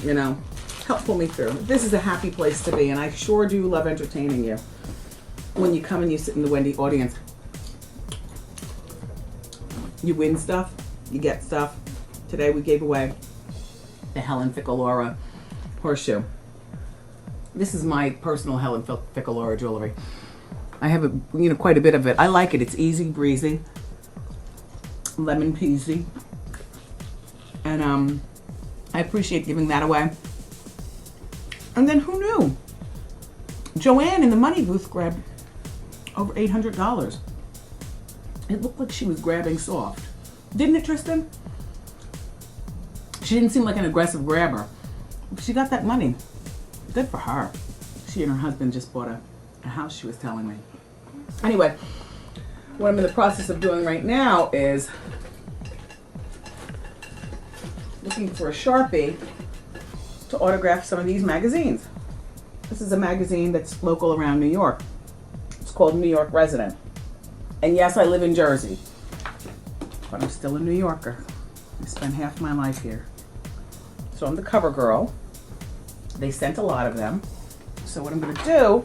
you know, help pull me through. This is a happy place to be, and I sure do love entertaining you. When you come and you sit in the Wendy audience, you win stuff, you get stuff. Today we gave away the Helen Ficalora horseshoe. This is my personal Helen Ficalora jewelry. I have quite a bit of it. I like it. It's easy breezy, lemon peasy, and I appreciate giving that away. And then who knew? Joanne in the money booth grabbed over $800. It looked like she was grabbing soft, didn't it, Tristan? She didn't seem like an aggressive grabber. She got that money. Good for her. She and her husband just bought a house, she was telling me. Anyway, what I'm in the process of doing right now is looking for a Sharpie to autograph some of these magazines. This is a magazine that's local around New York. It's called New York Resident. And yes, I live in Jersey, but I'm still a New Yorker. I spent half my life here. So I'm the cover girl. They sent a lot of them. So what I'm gonna do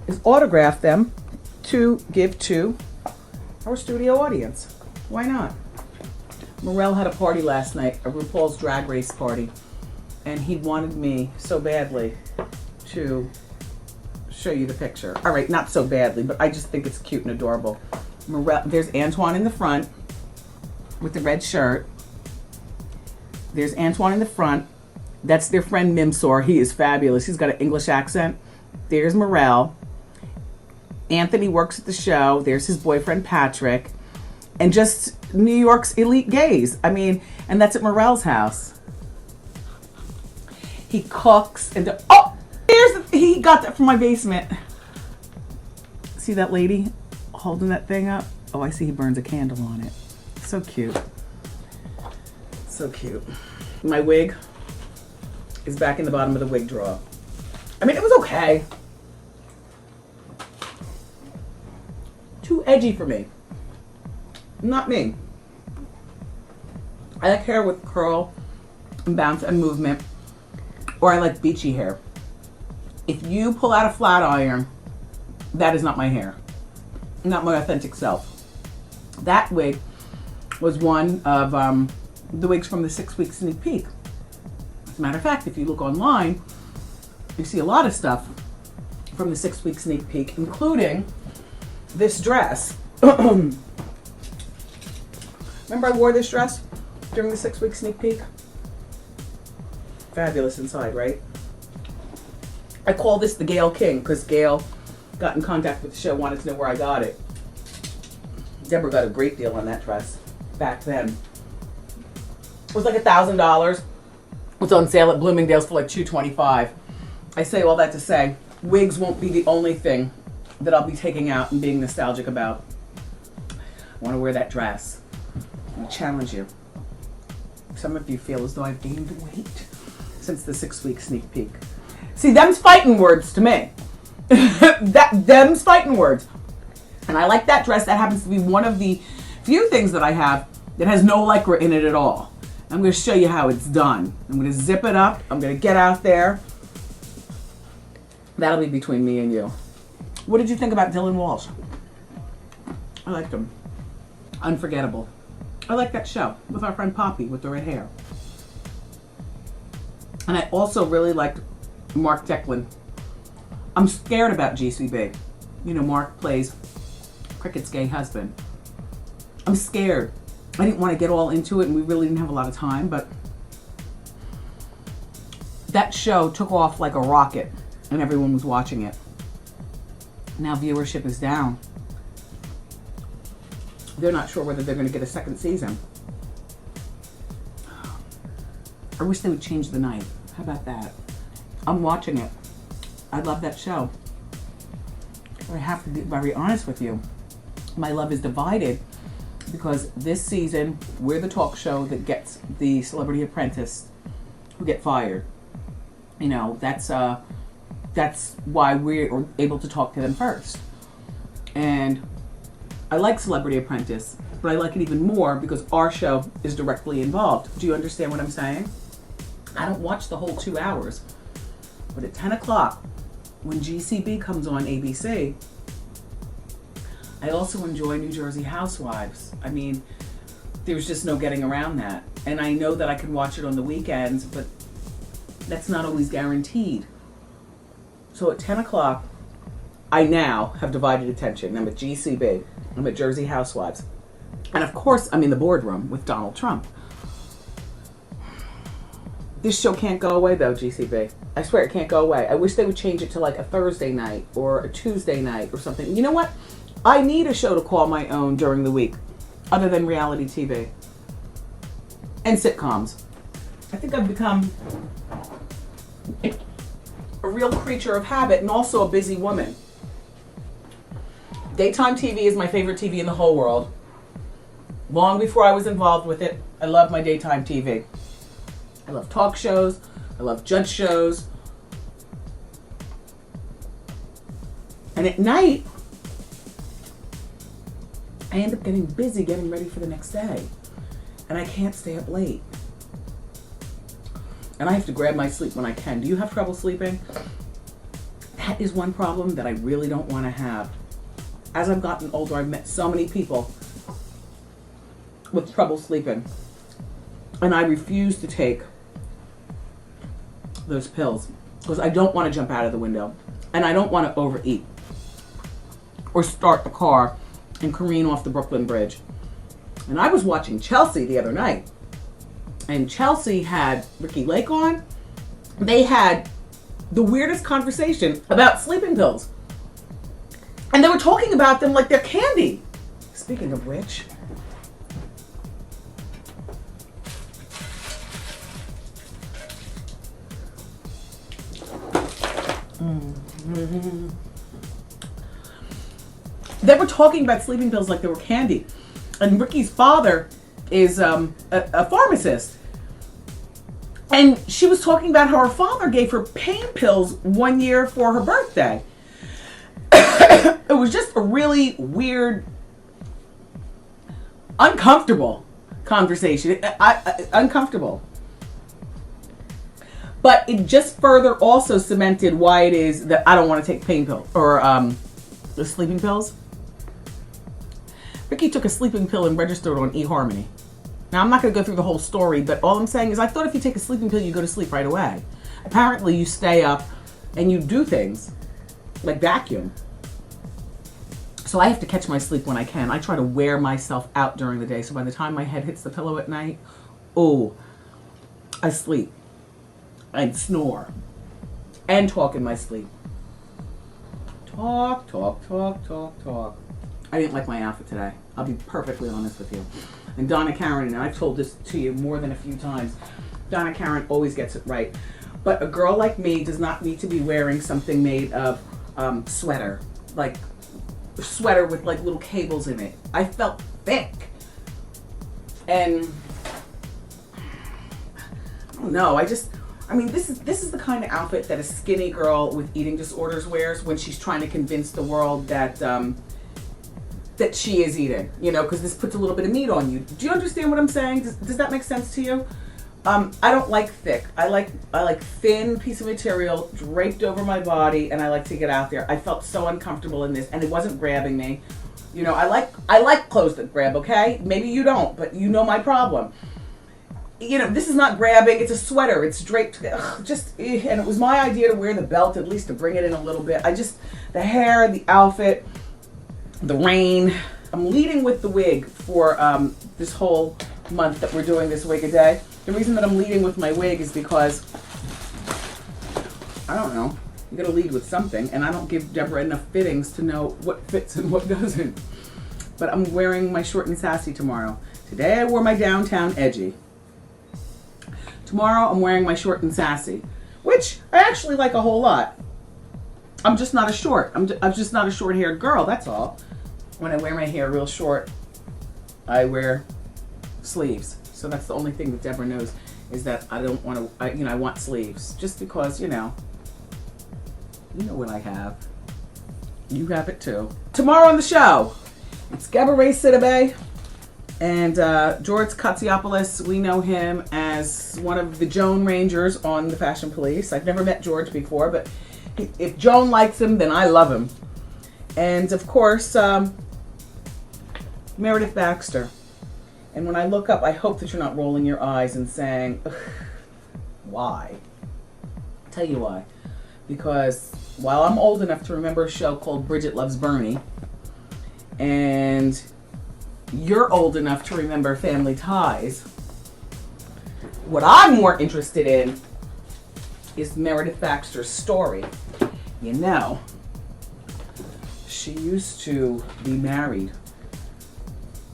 is autograph them to give to our studio audience. Why not? Morel had a party last night, a RuPaul's Drag Race party, and he wanted me so badly to show you the picture. All right, not so badly, but I just think it's cute and adorable. Morel, there's Antoine in the front with the red shirt. There's Antoine in the front. That's their friend Mimsor. He is fabulous. He's got an English accent. There's Morel. Anthony works at the show. There's his boyfriend Patrick. And just New York's elite gays. I mean, and that's at Morel's house. He cooks and oh, he got that from my basement. See that lady holding that thing up? Oh, I see he burns a candle on it. So cute. So cute. My wig is back in the bottom of the wig drawer. I mean, it was okay. Too edgy for me. Not me. I like hair with curl and bounce and movement, or I like beachy hair. If you pull out a flat iron, that is not my hair. Not my authentic self. That wig was one of the wigs from the 6-week sneak peek. As a matter of fact, if you look online, you see a lot of stuff from the 6-week sneak peek, including this dress. Remember I wore this dress during the 6-week sneak peek? Fabulous inside, right? I call this the Gail King because Gail got in contact with the show, wanted to know where I got it. Deborah got a great deal on that dress back then. It was like $1,000. It was on sale at Bloomingdale's for like $225. I say all that to say, wigs won't be the only thing that I'll be taking out and being nostalgic about. I want to wear that dress. I challenge you. Some of you feel as though I've gained weight since the 6-week sneak peek. See, them's fighting words to me. Them's fighting words. And I like that dress. That happens to be one of the few things that I have that has no lycra in it at all. I'm going to show you how it's done. I'm going to zip it up. I'm going to get out there. That'll be between me and you. What did you think about Dylan Walsh? I liked him. Unforgettable. I like that show with our friend Poppy with the red hair. And I also really liked Mark Declan. I'm scared about GCB. You know, Mark plays Cricket's gay husband. I'm scared. I didn't want to get all into it, and we really didn't have a lot of time, but that show took off like a rocket, and everyone was watching it. Now viewership is down. They're not sure whether they're going to get a second season. I wish they would change the night. How about that? I'm watching it. I love that show. I have to be very honest with you. My love is divided because this season we're the talk show that gets the Celebrity Apprentice who get fired. You know, that's why we're able to talk to them first. And I like Celebrity Apprentice, but I like it even more because our show is directly involved. Do you understand what I'm saying? I don't watch the whole 2 hours, but at 10 o'clock when GCB comes on ABC, I also enjoy New Jersey Housewives. I mean, there's just no getting around that. And I know that I can watch it on the weekends, but that's not always guaranteed. So at 10 o'clock, I now have divided attention. I'm at GCB. I'm at Jersey Housewives. And of course, I'm in the boardroom with Donald Trump. This show can't go away though, GCB. I swear it can't go away. I wish they would change it to like a Thursday night or a Tuesday night or something. You know what? I need a show to call my own during the week, other than reality TV and sitcoms. I think I've become a real creature of habit and also a busy woman. Daytime TV is my favorite TV in the whole world. Long before I was involved with it, I love my daytime TV. I love talk shows. I love judge shows. And at night, I end up getting busy getting ready for the next day. And I can't stay up late. And I have to grab my sleep when I can. Do you have trouble sleeping? That is one problem that I really don't want to have. As I've gotten older, I've met so many people with trouble sleeping. And I refuse to take those pills because I don't want to jump out of the window. And I don't want to overeat or start the car and careen off the Brooklyn Bridge. And I was watching Chelsea the other night. And Chelsea had Ricky Lake on. They had the weirdest conversation about sleeping pills. And they were talking about them like they're candy. Speaking of which, they were talking about sleeping pills like they were candy. And Ricky's father is a pharmacist. And she was talking about how her father gave her pain pills one year for her birthday. It was just a really weird, uncomfortable conversation. Uncomfortable. But it just further also cemented why it is that I don't want to take pain pills or the sleeping pills. Ricky took a sleeping pill and registered on eHarmony. Now, I'm not going to go through the whole story, but all I'm saying is I thought if you take a sleeping pill, you go to sleep right away. Apparently, you stay up and you do things like vacuum. So I have to catch my sleep when I can. I try to wear myself out during the day. So by the time my head hits the pillow at night, I sleep. I snore and talk in my sleep. Talk. I didn't like my outfit today. I'll be perfectly honest with you. And Donna Karen, and I've told this to you more than a few times, Donna Karen always gets it right. But a girl like me does not need to be wearing something made of sweater. Like sweater with like little cables in it. I felt thick. And I don't know, this is the kind of outfit that a skinny girl with eating disorders wears when she's trying to convince the world that that she is eating, because this puts a little bit of meat on you. Do you understand what I'm saying? Does that make sense to you? I don't like thick. I like thin piece of material draped over my body, and I like to get out there. I felt so uncomfortable in this, and it wasn't grabbing me. I like clothes that grab, okay? Maybe you don't, but you know my problem. This is not grabbing. It's a sweater. It's draped. And it was my idea to wear the belt, at least to bring it in a little bit. The hair, the outfit, the rain. I'm leading with the wig for this whole month that we're doing this Wig-a-Day. The reason that I'm leading with my wig is because, I don't know, you gotta lead with something, and I don't give Deborah enough fittings to know what fits and what doesn't. But I'm wearing my short and sassy tomorrow. Today I wore my downtown edgy. Tomorrow I'm wearing my short and sassy, which I actually like a whole lot. I'm just not a short. I'm just not a short-haired girl, that's all. When I wear my hair real short, I wear sleeves. So that's the only thing that Deborah knows, is that I don't want to, I want sleeves. Just because, you know what I have. You have it too. Tomorrow on the show, it's Gabourey Sidibe and George Katsiopoulos. We know him as one of the Joan Rangers on the Fashion Police. I've never met George before, but if Joan likes him, then I love him. And of course, Meredith Baxter. And when I look up, I hope that you're not rolling your eyes and saying, why? I'll tell you why. Because while I'm old enough to remember a show called Bridget Loves Bernie, and you're old enough to remember Family Ties, what I'm more interested in is Meredith Baxter's story. She used to be married.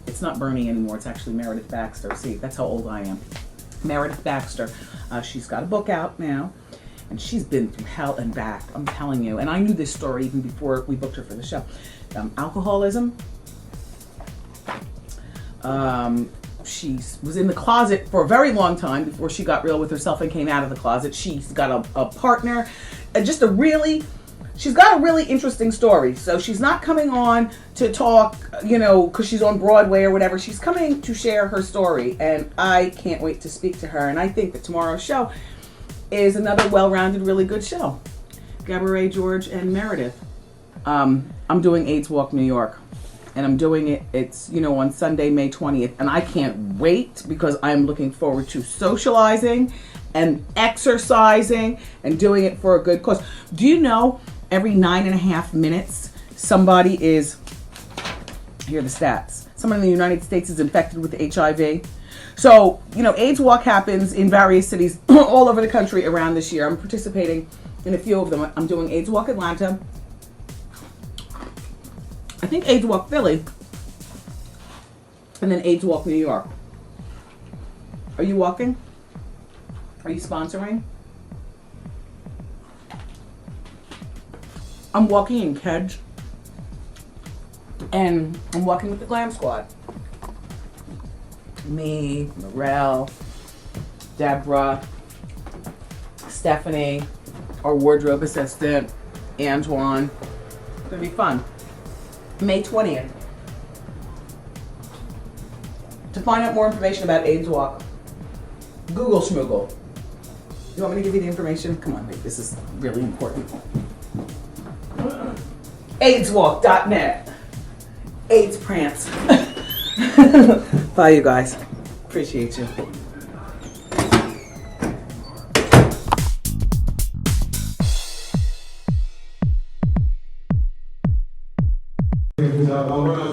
It's not Bernie anymore, it's actually Meredith Baxter. See, that's how old I am. Meredith Baxter. She's got a book out now, and she's been through hell and back, I'm telling you. And I knew this story even before we booked her for the show. Alcoholism. She was in the closet for a very long time before she got real with herself and came out of the closet. She's got a partner, she's got a really interesting story. So she's not coming on to talk, because she's on Broadway or whatever. She's coming to share her story, and I can't wait to speak to her. And I think that tomorrow's show is another well-rounded, really good show. Gabourey, George, and Meredith. I'm doing AIDS Walk New York. And I'm doing it's on Sunday, May 20th. And I can't wait because I'm looking forward to socializing and exercising and doing it for a good cause. Do you know every 9.5 minutes somebody is, here are the stats, someone in the United States is infected with HIV? So, AIDS Walk happens in various cities all over the country around this year. I'm participating in a few of them. I'm doing AIDS Walk Atlanta. I think AIDS Walk Philly, and then AIDS Walk New York. Are you walking? Are you sponsoring? I'm walking in Kedge, and I'm walking with the Glam Squad. Me, Morel, Deborah, Stephanie, our wardrobe assistant, Antoine. It's gonna be fun. May 20th. To find out more information about AIDS Walk, Google Schmoogle. You want me to give you the information? Come on, this is really important. AIDSwalk.net. AIDS Prance. Bye, you guys. Appreciate you.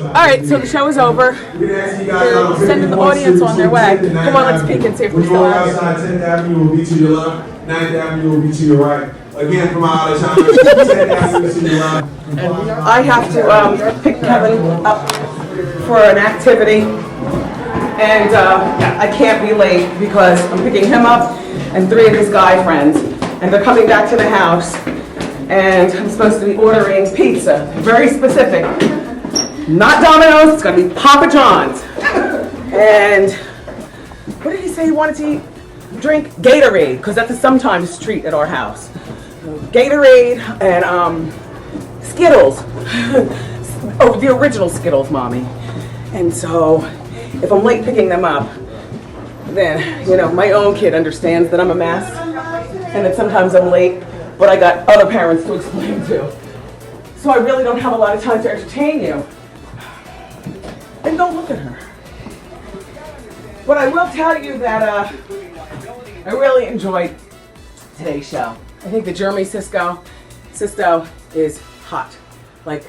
All right, so the show is over. We're sending the audience on their way. Come on, let's peek and see if we're still out here. 10th Avenue will be to your left, 9th Avenue will be to your right. Again, from our out of towners, 10th Avenue to your left. I have to pick Kevin up for an activity, and I can't be late because I'm picking him up and 3 of his guy friends, and they're coming back to the house, and I'm supposed to be ordering pizza, very specific. Not Domino's, it's gonna be Papa John's. And what did he say he wanted to eat? Drink Gatorade, because that's a sometimes treat at our house. Gatorade and Skittles. Oh, the original Skittles, Mommy. And so, if I'm late picking them up, then, my own kid understands that I'm a mess, and that sometimes I'm late, but I got other parents to explain to. So I really don't have a lot of time to entertain you. And don't look at her. But I will tell you that I really enjoyed today's show. I think that Jeremy Sisto is hot. Like,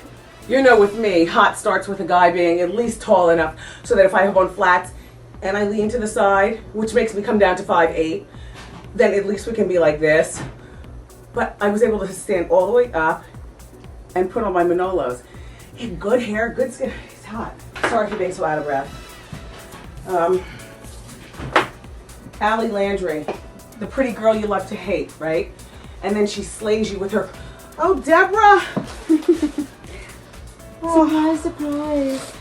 with me, hot starts with a guy being at least tall enough so that if I have on flats and I lean to the side, which makes me come down to 5'8", then at least we can be like this. But I was able to stand all the way up and put on my Manolos. He had good hair, good skin. He's hot. Sorry for being so out of breath. Allie Landry, the pretty girl you love to hate, right? And then she slays you with her, oh, Deborah! Surprise, surprise.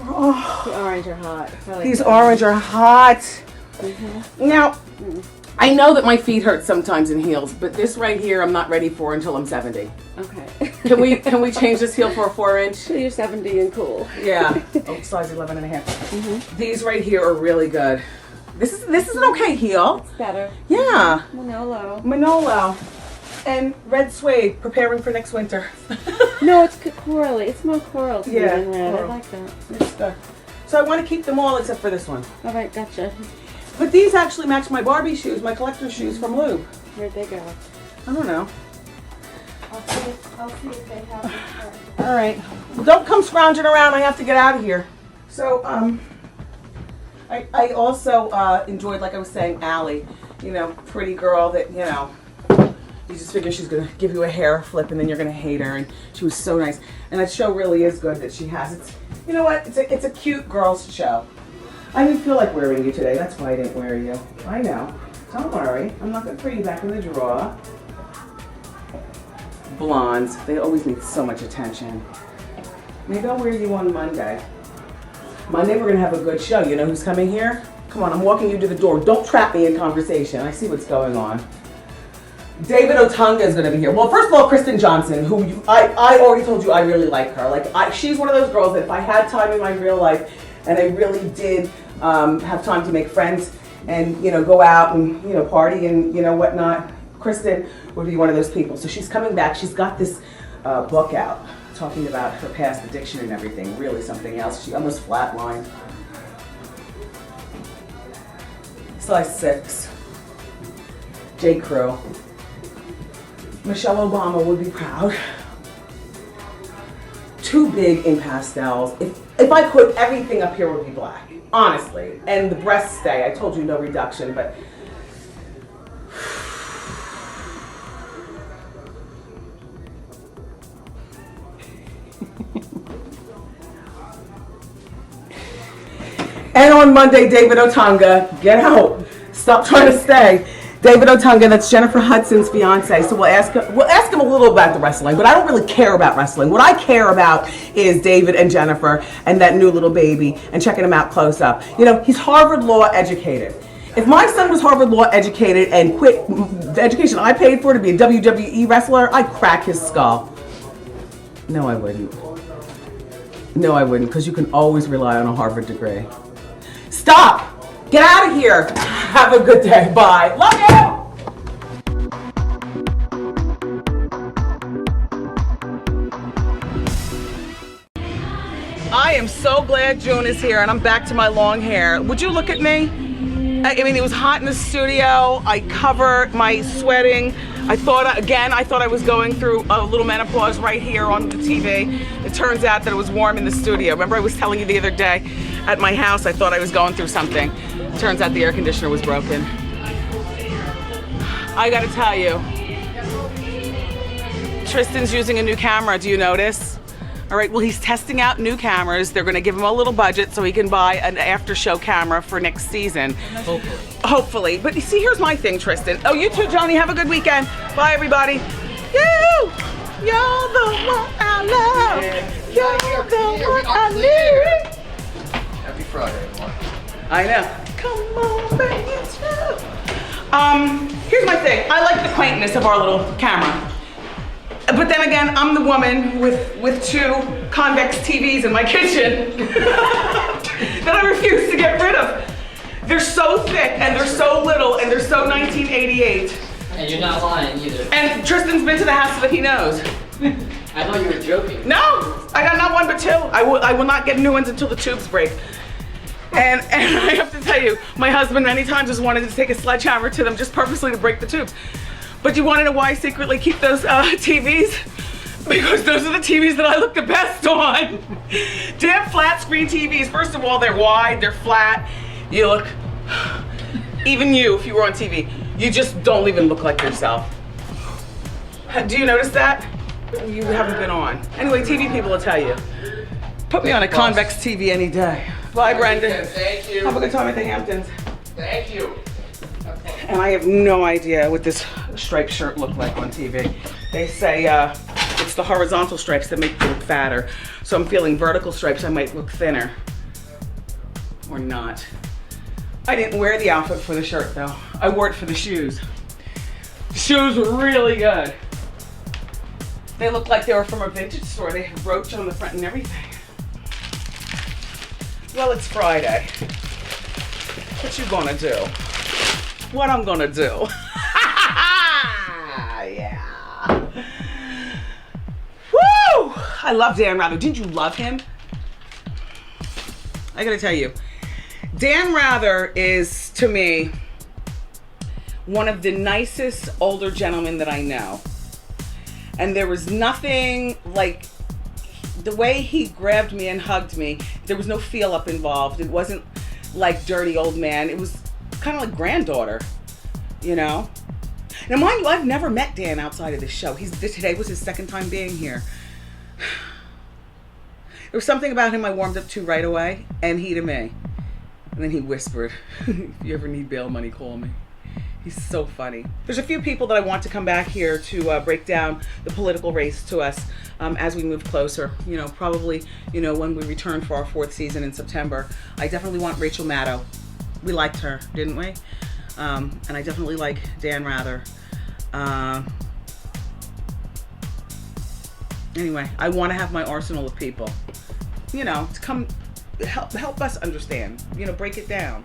Oh. The orange are hot. These orange are hot. Mm-hmm. Now, I know that my feet hurt sometimes in heels, but this right here I'm not ready for until I'm 70. Okay. Can we change this heel for a 4-inch? So you're 70 and cool. Yeah. Oh, size 11 and a half. Mm-hmm. These right here are really good. This is an okay heel. It's better. Yeah. Manolo. And red suede, preparing for next winter. No, it's corally. It's more coral to me Yeah, than red. coral. I like that. It's good. So I want to keep them all except for this one. All right, gotcha. But these actually match my Barbie shoes, my collector shoes from Lube. Where'd they go? I don't know. I'll see if they have them. All right. Well, don't come scrounging around. I have to get out of here. So, I also enjoyed, like I was saying, Allie. Pretty girl that, you just figure she's going to give you a hair flip and then you're going to hate her. And she was so nice. And that show really is good that she has. It's, you know what? It's a cute girls show. I didn't feel like wearing you today. That's why I didn't wear you. I know. Don't worry. I'm not going to throw you back in the drawer. Blondes, they always need so much attention. Maybe I'll wear you on Monday. Monday we're going to have a good show. You know who's coming here? Come on, I'm walking you to the door. Don't trap me in conversation. I see what's going on. David Otunga is going to be here. Well, first of all, Kristen Johnson, who I already told you I really like her. Like, she's one of those girls that if I had time in my real life and I really did have time to make friends and, you know, go out and, you know, party and, you know, whatnot, Kristen would be one of those people. So she's coming back. She's got this book out talking about her past addiction and everything. Really something else. She almost flatlined. Size 6. J. Crew. Michelle Obama would be proud. Too big in pastels. If I could, everything up here would be black. Honestly. And the breasts stay. I told you no reduction, but and on Monday, David Otunga, get out. Stop trying to stay. David Otunga, that's Jennifer Hudson's fiance. So we'll ask him a little about the wrestling, but I don't really care about wrestling. What I care about is David and Jennifer and that new little baby and checking him out close up. You know, he's Harvard Law educated. If my son was Harvard Law educated and quit the education I paid for to be a WWE wrestler, I'd crack his skull. No, I wouldn't. No, I wouldn't, because you can always rely on a Harvard degree. Stop! Get out of here! Have a good day. Bye. Love you! I am so glad Joan is here and I'm back to my long hair. Would you look at me? I mean, it was hot in the studio. I covered my sweating. I thought I was going through a little menopause right here on the TV. It turns out that it was warm in the studio. Remember I was telling you the other day at my house I thought I was going through something. Turns out the air conditioner was broken. I gotta tell you, Tristan's using a new camera, do you notice? All right, well, he's testing out new cameras. They're gonna give him a little budget so he can buy an after show camera for next season. Hopefully. But you see, here's my thing, Tristan. Oh, you too, Johnny, have a good weekend. Bye, everybody. You! You're the one I love. You're the one I need. Happy Friday, everyone. I know. Come on, baby, it's you. Here's my thing. I like the quaintness of our little camera. But then again, I'm the woman with 2 convex TVs in my kitchen that I refuse to get rid of. They're so thick and they're so little and they're so 1988. And you're not lying either. And Tristan's been to the house of it, he knows. I thought you were joking. No, I got not 1 but 2. I will not get new ones until the tubes break. And I have to tell you, my husband many times has wanted to take a sledgehammer to them just purposely to break the tubes. But you want to know why I secretly keep those TVs? Because those are the TVs that I look the best on. Damn flat screen TVs. First of all, they're wide, they're flat. You look, even you, if you were on TV, you just don't even look like yourself. Do you notice that? You haven't been on. Anyway, TV people will tell you. Put me on a convex TV any day. Bye, Brendan. Thank you. Have a good time at the Hamptons. Thank you. And I have no idea what this striped shirt looked like on TV. They say it's the horizontal stripes that make you look fatter. So I'm feeling vertical stripes, I might look thinner. Or not. I didn't wear the outfit for the shirt though. I wore it for the shoes. The shoes were really good. They looked like they were from a vintage store. They had roach on the front and everything. Well, it's Friday. What you gonna do? What I'm gonna do? Yeah. Woo! I love Dan Rather. Didn't you love him? I gotta tell you, Dan Rather is, to me, one of the nicest older gentlemen that I know. And there was nothing like the way he grabbed me and hugged me. There was no feel up involved. It wasn't like dirty old man. It was kind of like granddaughter, you know? Now, mind you, I've never met Dan outside of this show. Today was his second time being here. There was something about him I warmed up to right away, and he to me. And then he whispered, if you ever need bail money, call me. He's so funny. There's a few people that I want to come back here to break down the political race to us as we move closer. You know, probably, you know, when we return for our 4th season in September. I definitely want Rachel Maddow. We liked her, didn't we? And I definitely like Dan Rather. Anyway, I want to have my arsenal of people, you know, to come help us understand, you know, break it down.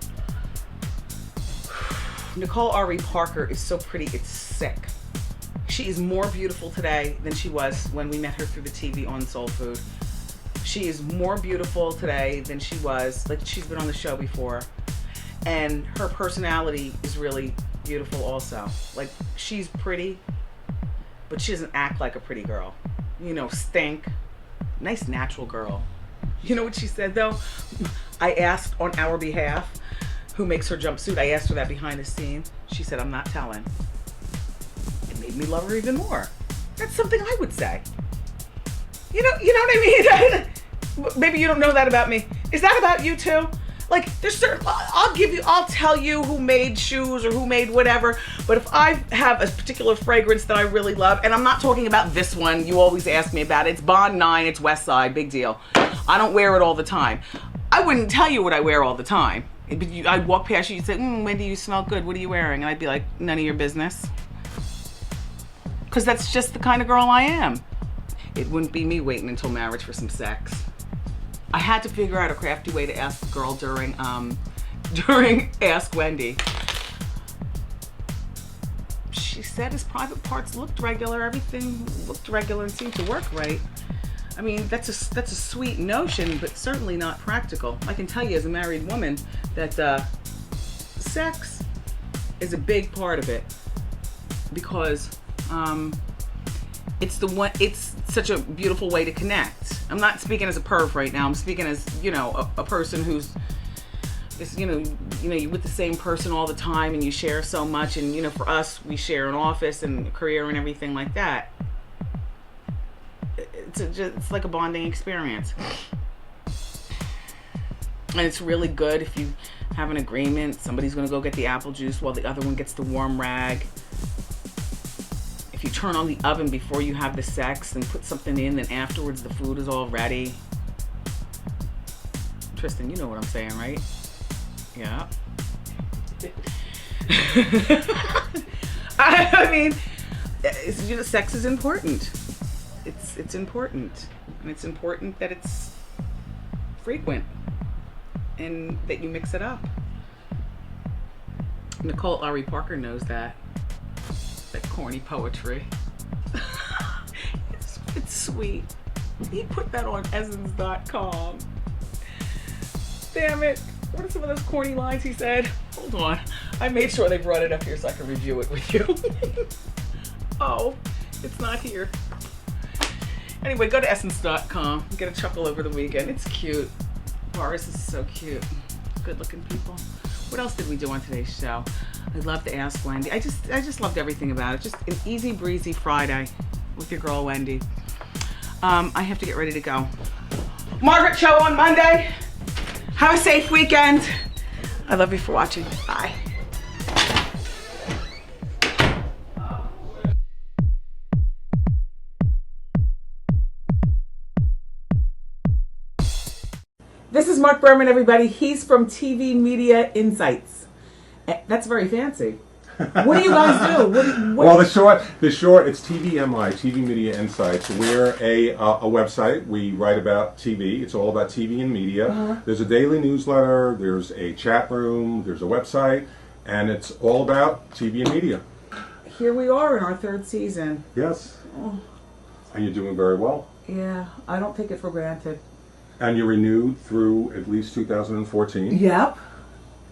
Nicole Ari Parker is so pretty, it's sick. She is more beautiful today than she was when we met her through the TV on Soul Food. She is more beautiful today than she was, like she's been on the show before. And her personality is really beautiful also. Like, she's pretty, but she doesn't act like a pretty girl. You know, stink. Nice natural girl. You know what she said though? I asked on our behalf who makes her jumpsuit. I asked her that behind the scenes. She said, I'm not telling. It made me love her even more. That's something I would say. You know what I mean? Maybe you don't know that about me. Is that about you too? Like, there's certain, I'll tell you who made shoes or who made whatever, but if I have a particular fragrance that I really love, and I'm not talking about this one, you always ask me about it, it's Bond 9, it's West Side, big deal. I don't wear it all the time. I wouldn't tell you what I wear all the time. I'd walk past you, you'd say, Wendy, you smell good, what are you wearing? And I'd be like, none of your business. Because that's just the kind of girl I am. It wouldn't be me waiting until marriage for some sex. I had to figure out a crafty way to ask the girl during Ask Wendy. She said his private parts looked regular, everything looked regular and seemed to work right. I mean, that's a sweet notion, but certainly not practical. I can tell you as a married woman that sex is a big part of it because it's such a beautiful way to connect. I'm not speaking as a perv right now. I'm speaking as, you know, a person who's, you know, you're with the same person all the time and you share so much. And, you know, for us, we share an office and a career and everything like that. It's like a bonding experience. And it's really good if you have an agreement. Somebody's going to go get the apple juice while the other one gets the warm rag. If you turn on the oven before you have the sex and put something in, then afterwards the food is all ready. Tristan, you know what I'm saying, right? Yeah. I mean, you know, sex is important. It's important. And it's important that it's frequent and that you mix it up. Nicole Ari Parker knows that. That corny poetry. It's sweet. He put that on essence.com. Damn it. What are some of those corny lines he said? Hold on. I made sure they brought it up here so I can review it with you. Oh, it's not here. Anyway, go to essence.com. Get a chuckle over the weekend. It's cute. Boris is so cute. Good looking people. What else did we do on today's show? I love to Ask Wendy. I just loved everything about it. Just an easy breezy Friday with your girl Wendy. I have to get ready to go. Margaret show on Monday. Have a safe weekend. I love you for watching. Bye. This is Mark Berman, everybody. He's from TV Media Insights. That's very fancy. What do you guys do? Well, the short, it's TVMI, TV Media Insights. We're a website. We write about TV. It's all about TV and media. There's a daily newsletter. There's a chat room. There's a website. And it's all about TV and media. Here we are in our 3rd season. Yes. Oh. And you're doing very well. Yeah, I don't take it for granted. And you're renewed through at least 2014. Yep.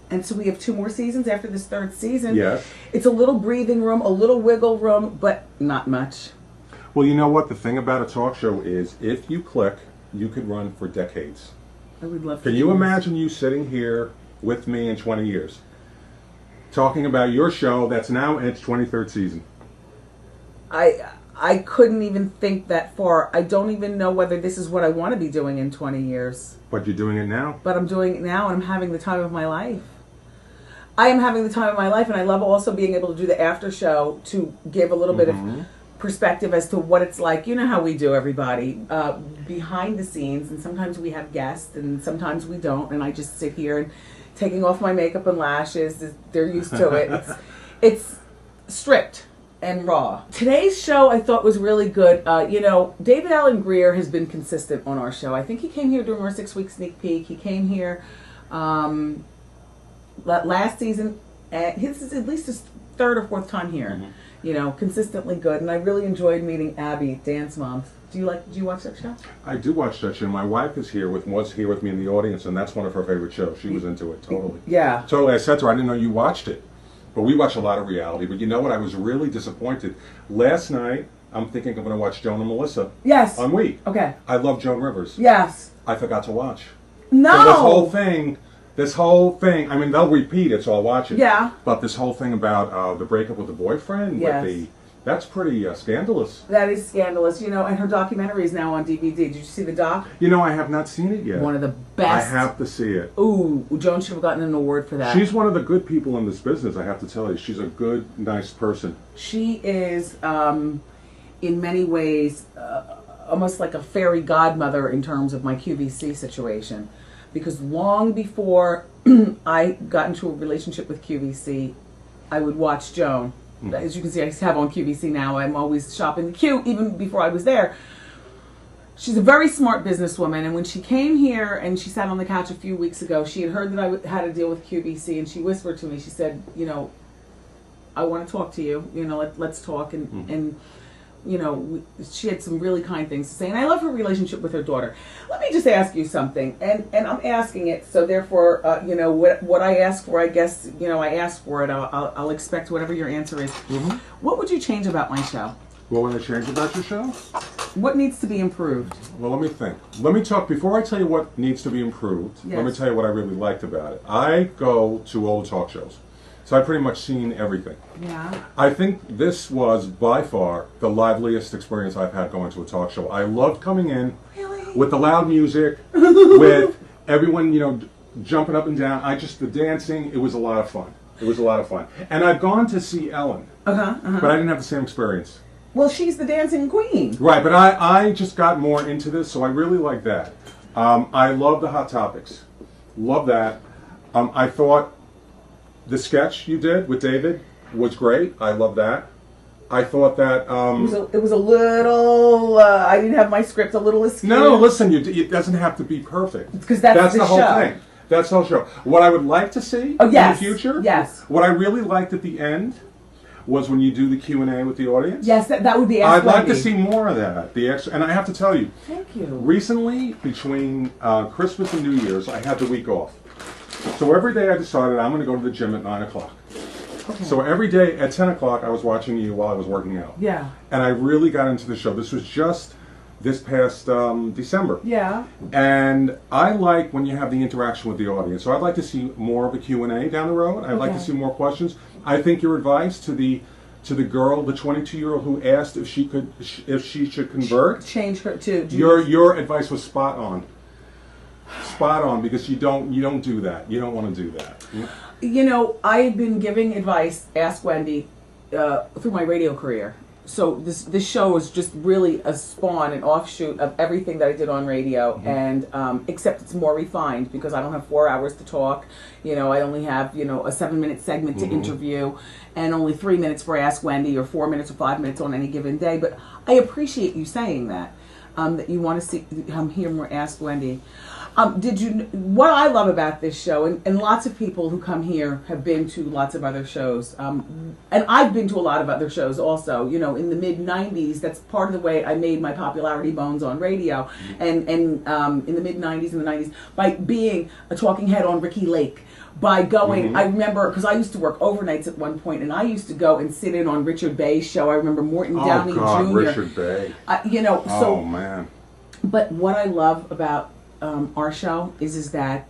And so we have 2 more seasons after this 3rd season. Yes. It's a little breathing room, a little wiggle room, but not much. Well, you know what? The thing about a talk show is if you click, you could run for decades. I would love to. Can you imagine you sitting here with me in 20 years? Talking about your show that's now in its 23rd season. I I couldn't even think that far. I don't even know whether this is what I want to be doing in 20 years. But you're doing it now. But I'm doing it now, and I'm having the time of my life. I am having the time of my life, and I love also being able to do the after show to give a little bit of perspective as to what it's like. You know how we do, everybody, behind the scenes, and sometimes we have guests, and sometimes we don't, and I just sit here and taking off my makeup and lashes. They're used to it. It's stripped and raw. Today's show I thought was really good. David Allen Greer has been consistent on our show. I think he came here during our 6-week sneak peek. He came here last season. This is at least his third or fourth time here. Consistently good. And I really enjoyed meeting Abby, Dan's mom. Do you watch that show? I do watch that show. My wife was here with me in the audience, and that's one of her favorite shows. She was into it totally. Yeah. Totally. I said to her, I didn't know you watched it. But we watch a lot of reality. But you know what? I was really disappointed. Last night, I'm thinking I'm going to watch Joan and Melissa. Yes. On Week. Okay. I love Joan Rivers. Yes. I forgot to watch. No. So this whole thing, I mean, they'll repeat it, so I'll watch it. Yeah. But this whole thing about the breakup with the boyfriend, Yes. that's pretty scandalous. That is scandalous. And her documentary is now on DVD. Did you see the doc? I have not seen it yet. One of the best. I have to see it. Ooh, Joan should have gotten an award for that. She's one of the good people in this business, I have to tell you. She's a good, nice person. She is, in many ways, almost like a fairy godmother in terms of my QVC situation. Because long before I got into a relationship with QVC, I would watch Joan. As you can see, I have on QVC now. I'm always shopping the Q, even before I was there. She's a very smart businesswoman, and when she came here and she sat on the couch a few weeks ago, she had heard that I had a deal with QVC, and she whispered to me, she said, I want to talk to you, let's talk, and she had some really kind things to say, and I love her relationship with her daughter. Let me just ask you something, and I'm asking it, so therefore, what I ask for, I guess, I ask for it. I'll expect whatever your answer is. What would you change about my show? What would I change about your show? What needs to be improved? Well, let me think. Let me talk, before I tell you what needs to be improved, let me tell you what I really liked about it. I go to all the talk shows. So I've pretty much seen everything. Yeah. I think this was by far the liveliest experience I've had going to a talk show. I loved coming in with the loud music, with everyone, jumping up and down. The dancing, it was a lot of fun. And I've gone to see Ellen, but I didn't have the same experience. Well, she's the dancing queen. Right, but I just got more into this, so I really like that. I love the Hot Topics. Love that. I thought the sketch you did with David was great. I love that. I thought that it was a little. I didn't have my script a little askew. No, listen. It doesn't have to be perfect. Because that's the whole show. thing. That's the whole show. What I would like to see in the future. Yes. What I really liked at the end was when you do the Q&A with the audience. Yes, that would be. I'd like to see more of that. And I have to tell you. Thank you. Recently, between Christmas and New Year's, I had the week off. So every day I decided I'm going to go to the gym at 9 o'clock. Okay. So every day at 10 o'clock I was watching you while I was working out. Yeah. And I really got into the show. This was just this past December. Yeah. And I like when you have the interaction with the audience. So I'd like to see more of a Q&A down the road. I'd like to see more questions. I think your advice to the girl, the 22-year-old who asked if she should convert, change her to your advice was spot on. Spot on, because you don't do that. You don't want to do that. I've been giving advice, Ask Wendy, through my radio career. So this show is just really a spawn, an offshoot of everything that I did on radio, and except it's more refined because I don't have 4 hours to talk. I only have a 7-minute segment to interview, and only 3 minutes for Ask Wendy, or 4 minutes or 5 minutes on any given day. But I appreciate you saying that. That you want to see, hear more Ask Wendy. What I love about this show, and lots of people who come here have been to lots of other shows, and I've been to a lot of other shows also, in the mid-90s, that's part of the way I made my popularity bones on radio, and in the mid-90s and the 90s, by being a talking head on Ricky Lake, by going, I remember, because I used to work overnights at one point, and I used to go and sit in on Richard Bay's show. I remember Morton Downey Jr. Richard Bay. Oh, man. But what I love about our show is that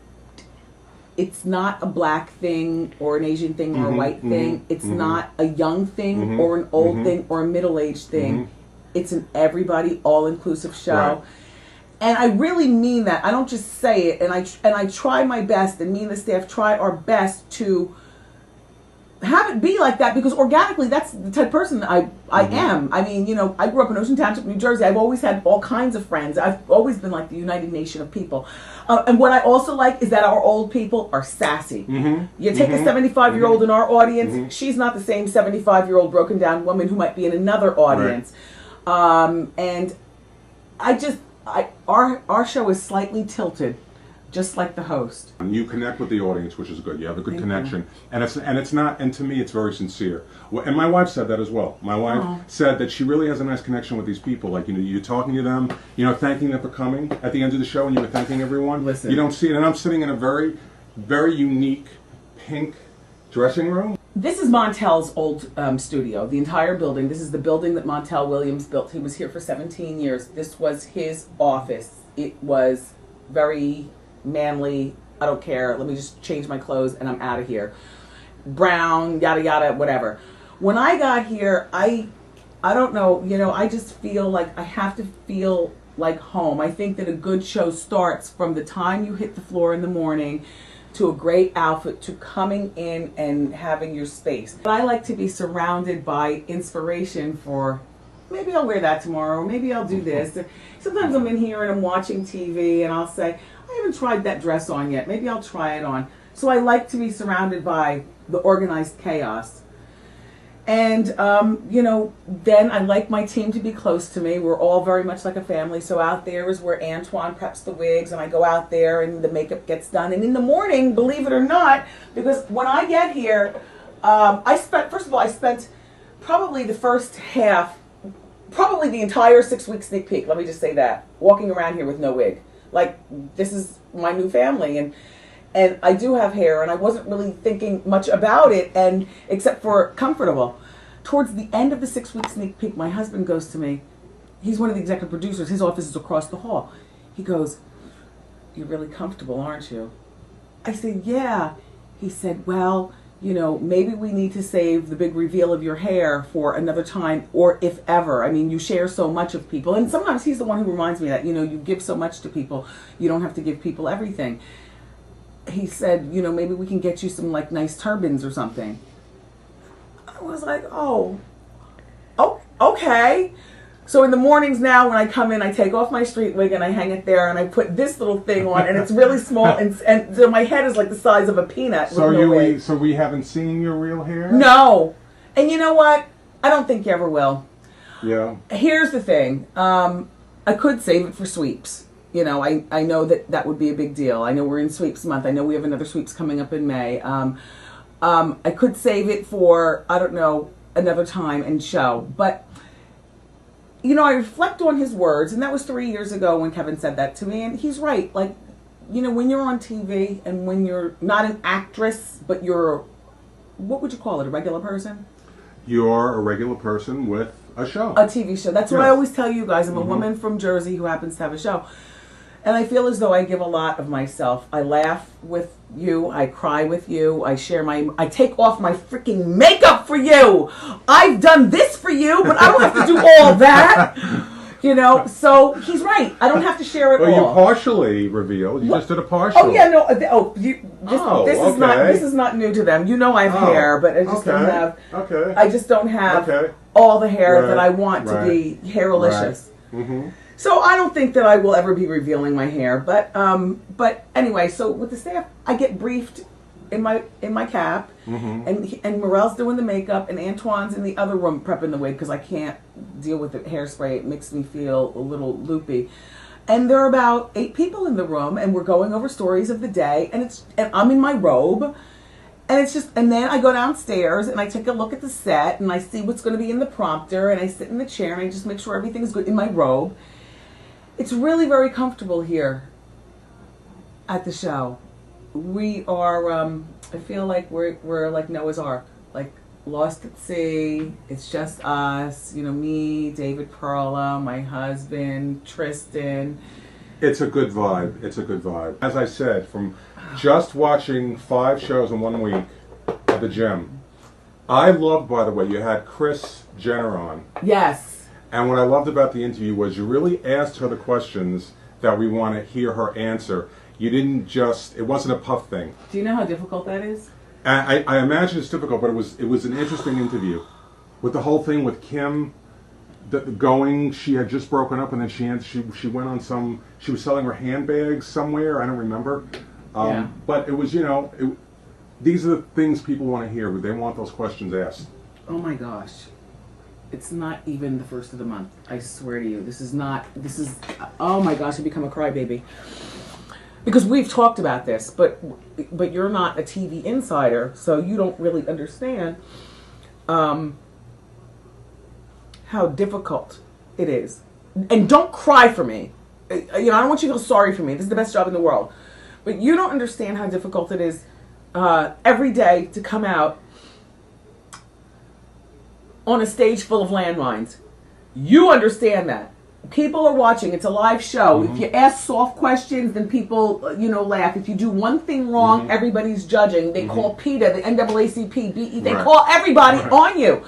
it's not a black thing or an Asian thing or a white thing. It's not a young thing or an old thing or a middle-aged thing. It's an everybody, all-inclusive show. Right. And I really mean that. I don't just say it. And I try my best, and me and the staff try our best to have it be like that, because organically that's the type of person I am. I mean, you know, I grew up in Ocean Township, New Jersey. I've always had all kinds of friends. I've always been like the United Nation of people. And what I also like is that our old people are sassy. You take a 75-year-old in our audience, she's not the same 75-year-old broken down woman who might be in another audience. Right. And our show is slightly tilted, just like the host. You connect with the audience, which is good. You have a good connection, and it's not. And to me, it's very sincere. And my wife said that as well. My wife said that she really has a nice connection with these people. Like, you know, you're talking to them, you know, thanking them for coming at the end of the show, and you were thanking everyone. Listen, you don't see it. And I'm sitting in a very, very unique pink dressing room. This is Montel's old studio, the entire building. This is the building that Montel Williams built. He was here for 17 years. This was his office. It was very manly. I don't care. Let me just change my clothes and I'm out of here. Brown, yada yada, whatever. When I got here, I don't know, you know, I just feel like I have to feel like home. I think that a good show starts from the time you hit the floor in the morning, to a great outfit, to coming in and having your space. But I like to be surrounded by inspiration for, maybe I'll wear that tomorrow, maybe I'll do this. Sometimes I'm in here and I'm watching TV and I'll say, I haven't tried that dress on yet, maybe I'll try it on. So I like to be surrounded by the organized chaos. And, you know, then I like my team to be close to me. We're all very much like a family. So out there is where Antoine preps the wigs, and I go out there and the makeup gets done. And in the morning, believe it or not, because when I get here, I spent probably the first half, probably the entire 6-week sneak peek, let me just say that, walking around here with no wig. Like, this is my new family. And I do have hair, and I wasn't really thinking much about it, and except for comfortable. Towards the end of the 6-week sneak peek, my husband goes to me. He's one of the executive producers. His office is across the hall. He goes, "You're really comfortable, aren't you?" I said, "Yeah." He said, "Well, you know, maybe we need to save the big reveal of your hair for another time, or if ever. I mean, you share so much with people." And sometimes he's the one who reminds me that, you know, you give so much to people, you don't have to give people everything. He said, you know, maybe we can get you some like nice turbans or something. I was like, oh, okay. So in the mornings now when I come in, I take off my street wig and I hang it there and I put this little thing on, and it's really small, and so my head is like the size of a peanut. So we haven't seen your real hair? No. And you know what? I don't think you ever will. Yeah. Here's the thing. I could save it for sweeps. You know, I know that would be a big deal. I know we're in sweeps month. I know we have another sweeps coming up in May. I could save it for, I don't know, another time and show. But, you know, I reflect on his words, and that was 3 years ago when Kevin said that to me, and he's right. Like, you know, when you're on TV and when you're not an actress, but you're, what would you call it, a regular person? You're a regular person with a show. A TV show. That's what I always tell you guys. I'm a woman from Jersey who happens to have a show. And I feel as though I give a lot of myself. I laugh with you. I cry with you. I take off my freaking makeup for you. I've done this for you, but I don't have to do all that. You know, so he's right. I don't have to share it all. You partially revealed. You just did a partial. Oh yeah, no. This is not new to them. You know I have hair, but I just don't have. Okay. I just don't have all the hair that I want to be hairlicious. Right. Mm-hmm. So I don't think that I will ever be revealing my hair. But anyway, so with the staff, I get briefed in my cap, and Morel's doing the makeup, and Antoine's in the other room prepping the wig because I can't deal with the hairspray. It makes me feel a little loopy. And there are about 8 people in the room, and we're going over stories of the day, and I'm in my robe, and it's just, and then I go downstairs and I take a look at the set, and I see what's going to be in the prompter, and I sit in the chair and I just make sure everything is good in my robe. It's really very comfortable here at the show. We are, I feel like we're like Noah's Ark, like lost at sea. It's just us, you know, me, David Perla, my husband, Tristan. It's a good vibe. It's a good vibe. As I said, from just watching 5 shows in 1 week at the gym, I loved, by the way, you had Chris Jenner on. Yes. And what I loved about the interview was you really asked her the questions that we want to hear her answer. You didn't just, it wasn't a puff thing. Do you know how difficult that is? I imagine it's difficult, but it was an interesting interview. With the whole thing with Kim she had just broken up, and then she went on she was selling her handbags somewhere, I don't remember. Yeah. But it was, these are the things people want to hear. They want those questions asked. Oh my gosh. It's not even the first of the month. I swear to you. This is, oh my gosh, I become a crybaby. Because we've talked about this, but you're not a TV insider, so you don't really understand how difficult it is. And don't cry for me. I don't want you to feel sorry for me. This is the best job in the world. But you don't understand how difficult it is every day to come out on a stage full of landmines. You understand that. People are watching. It's a live show. If you ask soft questions, then people, laugh. If you do one thing wrong, everybody's judging. They call PETA, the NAACP, BE. They call everybody on you.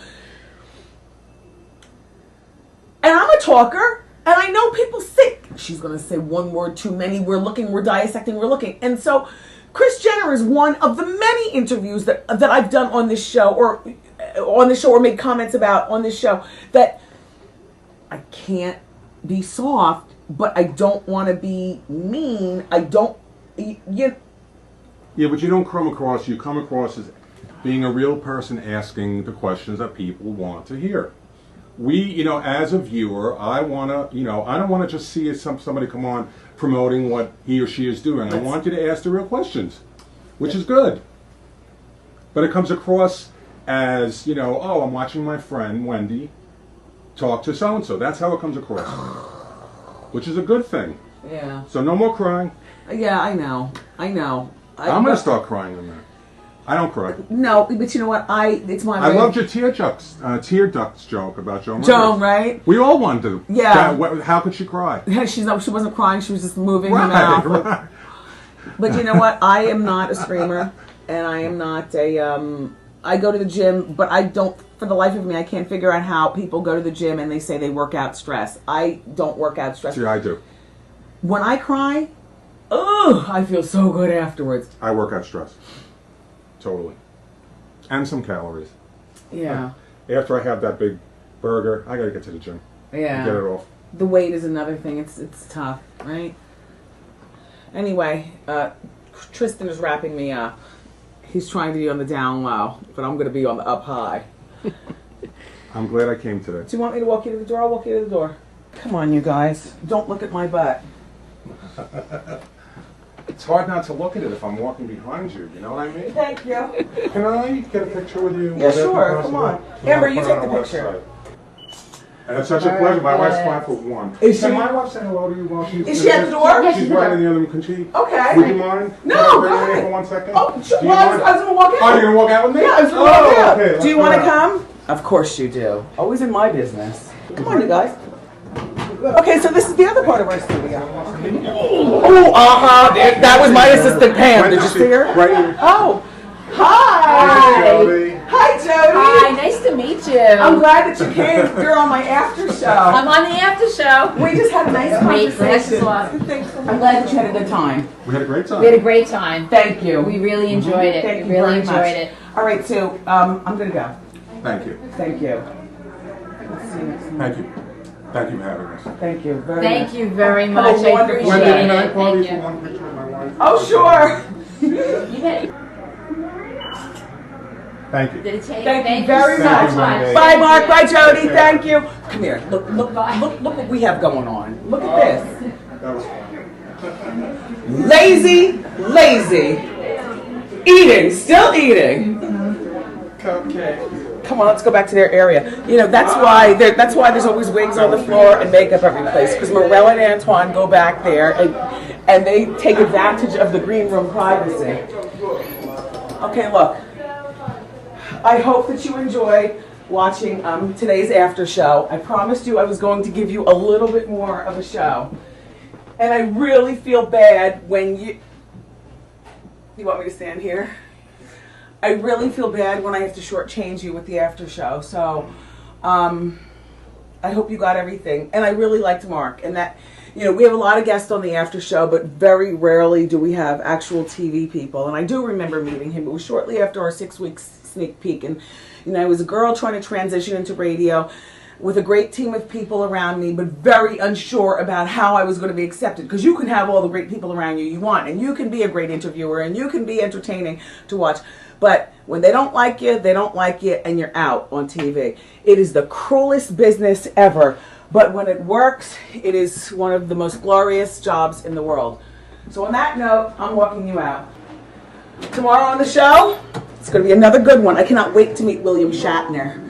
And I'm a talker, and I know people think she's going to say one word too many. We're looking, we're dissecting, we're looking. And so Kris Jenner is one of the many interviews that I've done on this show, or made comments about on this show, that I can't be soft, but I don't want to be mean. I don't. Yeah, but you don't come across. You come across as being a real person asking the questions that people want to hear. We, as a viewer, I want to, I don't want to just see somebody come on promoting what he or she is doing. I want you to ask the real questions, which is good. But it comes across as, oh, I'm watching my friend Wendy talk to so-and-so. That's how it comes across, which is a good thing. Yeah. So no more crying. Yeah, I know. I'm going to start crying in there. I don't cry. No, but you know what? It's my. I loved your tear ducts joke about Joan. Joan, right? We all wanted to. Yeah. How could she cry? She wasn't crying. She was just moving her mouth. Right. But you know what? I am not a screamer, and I am not a. I go to the gym, but I don't. For the life of me, I can't figure out how people go to the gym and they say they work out stress. I don't work out stress. See, I do. When I cry, I feel so good afterwards. I work out stress. Totally. And some calories. Yeah. After I have that big burger, I gotta get to the gym. Yeah. Get it off. The weight is another thing. It's tough, right? Anyway, Tristan is wrapping me up. He's trying to be on the down low, but I'm gonna be on the up high. I'm glad I came today. Do you want me to walk you to the door? I'll walk you to the door. Come on, you guys. Don't look at my butt. It's hard not to look at it if I'm walking behind you, you know what I mean? Thank you. Can I get a picture with you? Yeah, sure. Come on. Amber, you take the picture. And it's such a pleasure. My wife's 5'1". Is she? Can my wife say hello to you while she's... Is she at the door? She's right in the other room. Can she? Okay. Would you mind? No, Can I go bring her in ahead. for 1 second? Oh, sure. Do you Well, I mind? was going to walk out. Oh, you're going to walk out with me? Yeah, I was going to walk out. Okay, do you want to go. come? Of course you do. Always in my business. Come on, you guys. Okay, so this is the other part of our studio. Oh, that was my assistant Pam. Did you see her? Right here. Oh, hi. Jody. Hi, Jody. Hi, nice to meet you. I'm glad that you came. You're on my after show. I'm on the after show. We just had a nice Great, conversation. thanks a lot. I'm glad that you had a good time. We had a great time. We had a great time. Thank you. We really enjoyed it. Thank We you really very much. enjoyed it. All right, so I'm going to go. Thank you. Thank you. Let's see next month. Thank you. Thank you for having us. Thank you very much. Thank you very Have a much. I wonderful appreciate day. Wendy, can I it. call you Thank for you. one picture of my wife? Oh, sure. You bet. Thank you. Did it take? Thank you very Thank much. you, Wendy. Bye, Mark. Bye, Jody. care. Thank you. Come here. Look what we have going on. Look at this. That was fun. Lazy. Eating. Still eating. Come on, let's go back to their area. That's why there's always wigs on the floor and makeup every place, because Morel and Antoine go back there and they take advantage of the green room privacy. Okay, look. I hope that you enjoyed watching today's after show. I promised you I was going to give you a little bit more of a show. And I really feel bad when you want me to stand here? I really feel bad when I have to shortchange you with the after show. So, I hope you got everything. And I really liked Mark. And that, you know, we have a lot of guests on the after show, but very rarely do we have actual TV people. And I do remember meeting him. It was shortly after our 6-week sneak peek. And, you know, I was a girl trying to transition into radio with a great team of people around me, but very unsure about how I was going to be accepted. Because you can have all the great people around you want, and you can be a great interviewer, and you can be entertaining to watch. But when they don't like you, and you're out on TV. It is the cruelest business ever. But when it works, it is one of the most glorious jobs in the world. So on that note, I'm walking you out. Tomorrow on the show, it's going to be another good one. I cannot wait to meet William Shatner.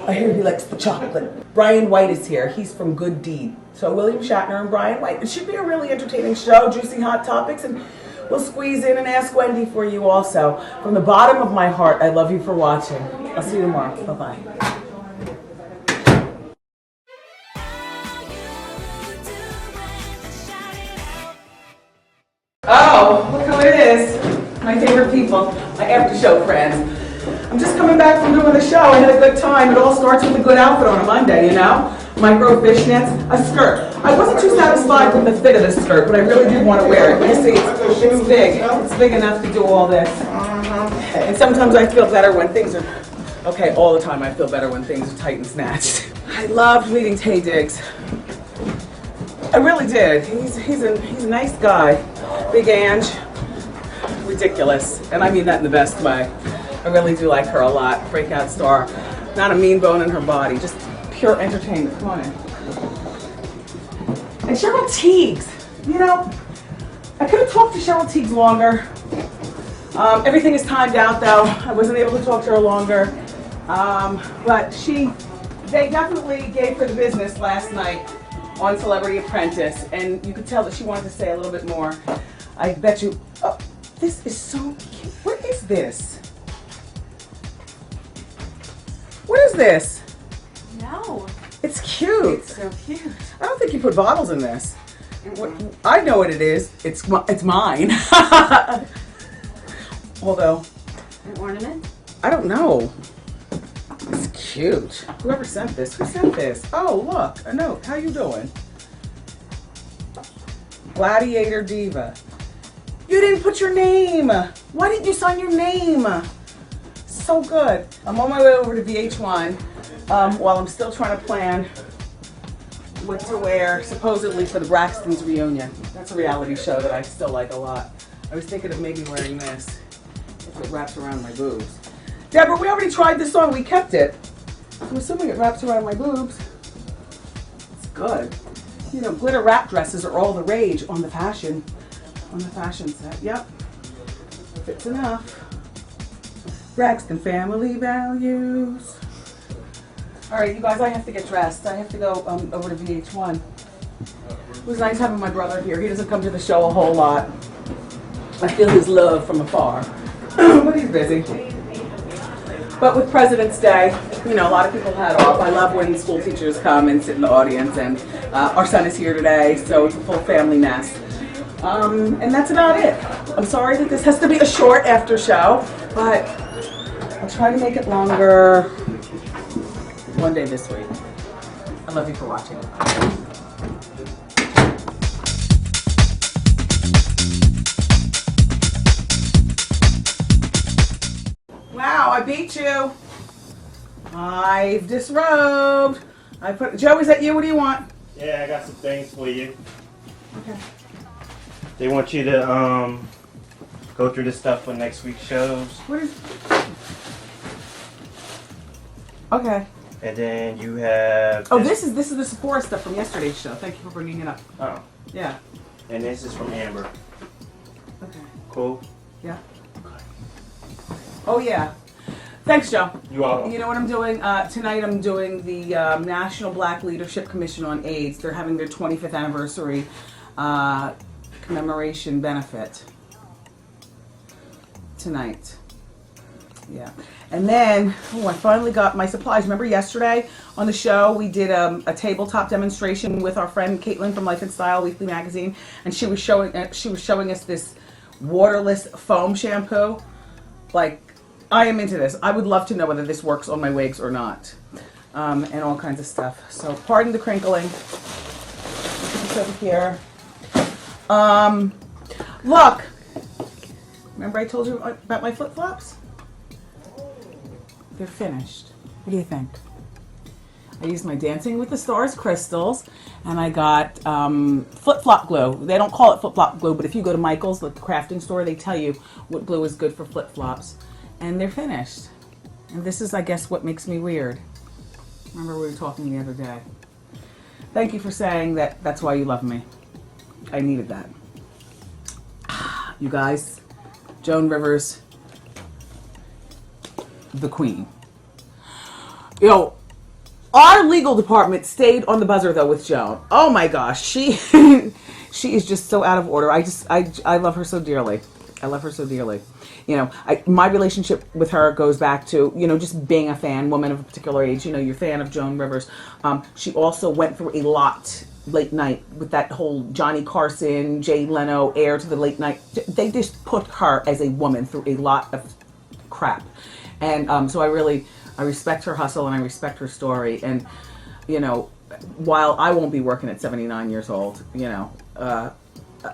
I hear he likes the chocolate. Brian White is here. He's from Good Deed. So William Shatner and Brian White. It should be a really entertaining show, juicy hot topics, and we'll squeeze in and ask Wendy for you also. From the bottom of my heart, I love you for watching. I'll see you tomorrow. Bye-bye. Oh, look who it is. My favorite people, my after-show friends. I'm just coming back from doing the show. I had a good time. It all starts with a good outfit on a Monday, you know? Micro fishnets, a skirt. I wasn't too satisfied with the fit of the skirt, but I really did want to wear it. You see, it's big. It's big enough to do all this. And sometimes I feel better when things are, okay, all the time I feel better when things are tight and snatched. I loved meeting Tay Diggs. I really did. He's a nice guy. Big Ange. Ridiculous. And I mean that in the best way. I really do like her a lot. Breakout star. Not a mean bone in her body. Just pure entertainment. Come on in. And Cheryl Tiegs. You know, I could have talked to Cheryl Tiegs longer. Everything is timed out though. I wasn't able to talk to her longer. But they definitely gave her the business last night on Celebrity Apprentice. And you could tell that she wanted to say a little bit more. I bet you, oh, this is so cute. What is this? What is this? No. It's cute. It's so cute. I don't think you put bottles in this. I know what it is. It's mine. Although, An ornament? I don't know. It's cute. Whoever sent this? Who sent this? Oh, look, a note. How you doing? Gladiator Diva. You didn't put your name. Why didn't you sign your name? So good. I'm on my way over to VH1 while I'm still trying to plan what to wear, supposedly for the Braxton's reunion. That's a reality show that I still like a lot. I was thinking of maybe wearing this if it wraps around my boobs. Deborah, we already tried this on. We kept it. I'm assuming it wraps around my boobs. It's good. You know, glitter wrap dresses are all the rage on the fashion set. Yep. Fits enough. Braxton family values. All right, you guys, I have to get dressed. I have to go over to VH1. It was nice having my brother here. He doesn't come to the show a whole lot. I feel his love from afar, but he's busy. But with President's Day, you know, a lot of people had off. I love when school teachers come and sit in the audience, and our son is here today, so it's a full family nest. And that's about it. I'm sorry that this has to be a short after show, but I'll try to make it longer one day this week. I love you for watching. Wow, I beat you. I've disrobed. Joe, is that you? What do you want? Yeah, I got some things for you. Okay. They want you to go through the stuff for next week's shows. What is? Okay. And then you have. Oh, this is the Sephora stuff from yesterday's show. Thank you for bringing it up. Oh. Yeah. And this is from Amber. Okay. Cool. Yeah. Oh yeah. Thanks, Joe. You are. You know what I'm doing? Tonight I'm doing the National Black Leadership Commission on AIDS. They're having their 25th anniversary commemoration benefit tonight. Yeah. And then, I finally got my supplies. Remember yesterday on the show we did a tabletop demonstration with our friend Caitlin from Life and Style Weekly Magazine, and she was showing us this waterless foam shampoo. Like, I am into this. I would love to know whether this works on my wigs or not. and all kinds of stuff. So pardon the crinkling. Put this over here. Look. Remember I told you about my flip-flops? They're finished. What do you think? I used my Dancing with the Stars crystals, and I got flip-flop glue. They don't call it flip-flop glue, but if you go to Michael's, like the crafting store, they tell you what glue is good for flip-flops. And they're finished. And this is, I guess, what makes me weird. Remember we were talking the other day. Thank you for saying that that's why you love me. I needed that. You guys, Joan Rivers, the queen. You know, our legal department stayed on the buzzer though with Joan. Oh my gosh, she she is just so out of order. I love her so dearly. I love her so dearly. You know, my relationship with her goes back to, you know, just being a fan, woman of a particular age. You know, you're a fan of Joan Rivers. She also went through a lot late night with that whole Johnny Carson, Jay Leno, heir to the late night. They just put her as a woman through a lot of crap. And so I respect her hustle and I respect her story. And, you know, while I won't be working at 79 years old, you know,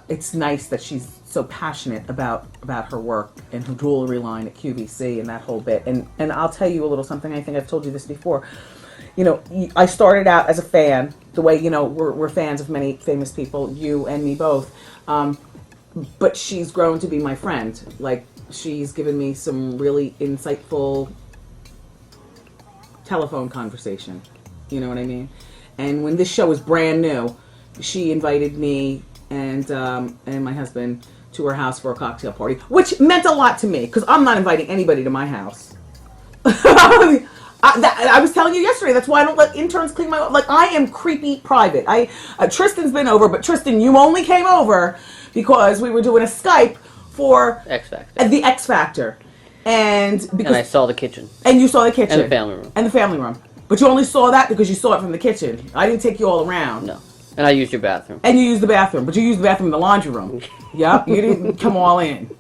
it's nice that she's so passionate about her work and her jewelry line at QVC and that whole bit. And I'll tell you a little something. I think I've told you this before. You know, I started out as a fan, the way, you know, we're fans of many famous people, you and me both. But she's grown to be my friend. Like, she's given me some really insightful telephone conversation. You know what I mean? And when this show was brand new, she invited me and my husband to her house for a cocktail party, which meant a lot to me because I'm not inviting anybody to my house. I was telling you yesterday, that's why I don't let interns clean my, like, I am creepy private. Tristan's been over, but Tristan, you only came over because we were doing a Skype for X Factor. The X Factor. And I saw the kitchen. And you saw the kitchen. And the family room. And the family room. But you only saw that because you saw it from the kitchen. I didn't take you all around. No. And I used your bathroom. And you used the bathroom, but you used the bathroom in the laundry room. Yep, you didn't come all in.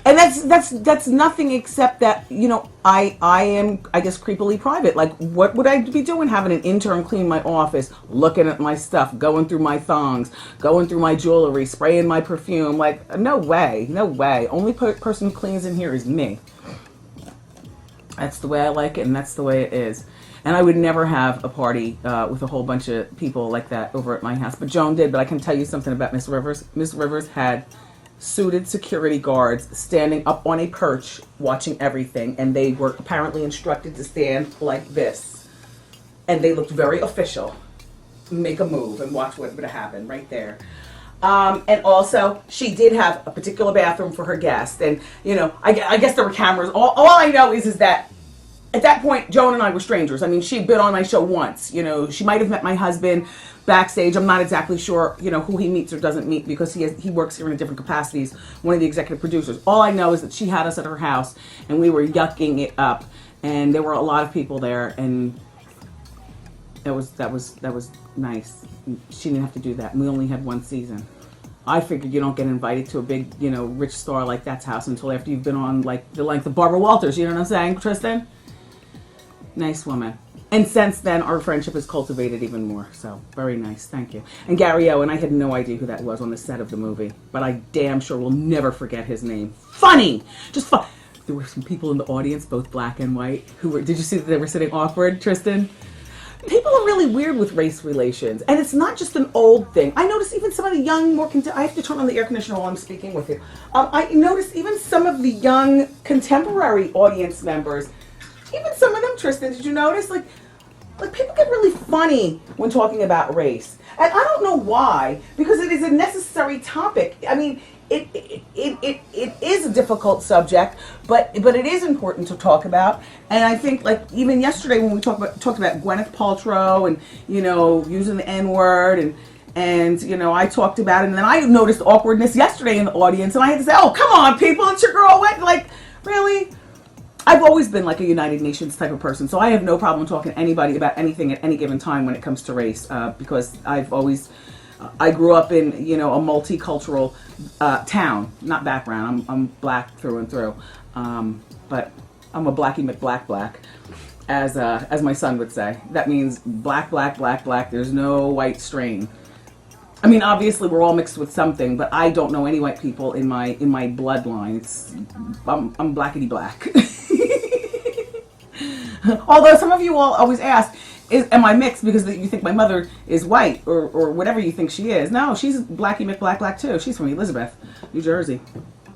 And that's nothing except that, you know, I am, I guess, creepily private. Like, what would I be doing having an intern clean my office, looking at my stuff, going through my thongs, going through my jewelry, spraying my perfume? Like, no way, no way. Only person who cleans in here is me. That's the way I like it, and that's the way it is. And I would never have a party with a whole bunch of people like that over at my house. But Joan did. But I can tell you something about Miss Rivers. Miss Rivers had suited security guards standing up on a perch watching everything. And they were apparently instructed to stand like this. And they looked very official. Make a move and watch what would happen right there. And also, she did have a particular bathroom for her guests. And, you know, I guess there were cameras. All I know is that at that point, Joan and I were strangers. I mean, she'd been on my show once. You know, she might have met my husband backstage. I'm not exactly sure, you know, who he meets or doesn't meet because he works here in different capacities, one of the executive producers. All I know is that she had us at her house, and we were yucking it up. And there were a lot of people there, and that was nice. She didn't have to do that, and we only had one season. I figured you don't get invited to a big, you know, rich star like that's house until after you've been on, like, the length of Barbara Walters. You know what I'm saying, Tristan? Nice woman. And since then, our friendship has cultivated even more. So, very nice. Thank you. And Gary O, and I had no idea who that was on the set of the movie. But I damn sure will never forget his name. Funny! Just fun. There were some people in the audience, both black and white, who were, did you see that they were sitting awkward, Tristan? People are really weird with race relations. And it's not just an old thing. I notice even some of the young, I have to turn on the air conditioner while I'm speaking with you. I notice even some of the young contemporary audience members, even some of them, Tristan, did you notice? Like people get really funny when talking about race. And I don't know why, because it is a necessary topic. I mean, it is a difficult subject, but it is important to talk about. And I think, like, even yesterday when we talked about Gwyneth Paltrow and, you know, using the N-word and you know, I talked about it, and then I noticed awkwardness yesterday in the audience, and I had to say, oh, come on, people, it's your girl, what? Like, really? I've always been like a United Nations type of person, so I have no problem talking to anybody about anything at any given time when it comes to race, because I grew up in, you know, a multicultural town, not background. I'm black through and through, but I'm a Blackie McBlack. as my son would say. That means black, black, black, black. There's no white strain. I mean, obviously we're all mixed with something, but I don't know any white people in my bloodline. I'm blackety black. Although some of you all always ask, am I mixed because you think my mother is white or whatever you think she is? No, she's blacky McBlack black too. She's from Elizabeth, New Jersey.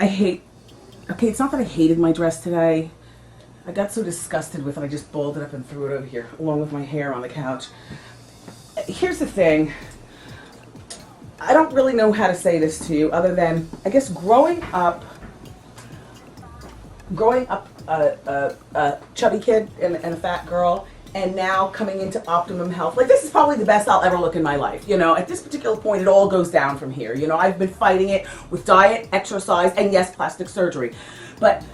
Okay, it's not that I hated my dress today. I got so disgusted with it, I just balled it up and threw it over here, along with my hair on the couch. Here's the thing. I don't really know how to say this to you other than, I guess growing up a chubby kid and a fat girl, and now coming into optimum health, like this is probably the best I'll ever look in my life. You know, at this particular point, it all goes down from here. You know, I've been fighting it with diet, exercise, and yes, plastic surgery. But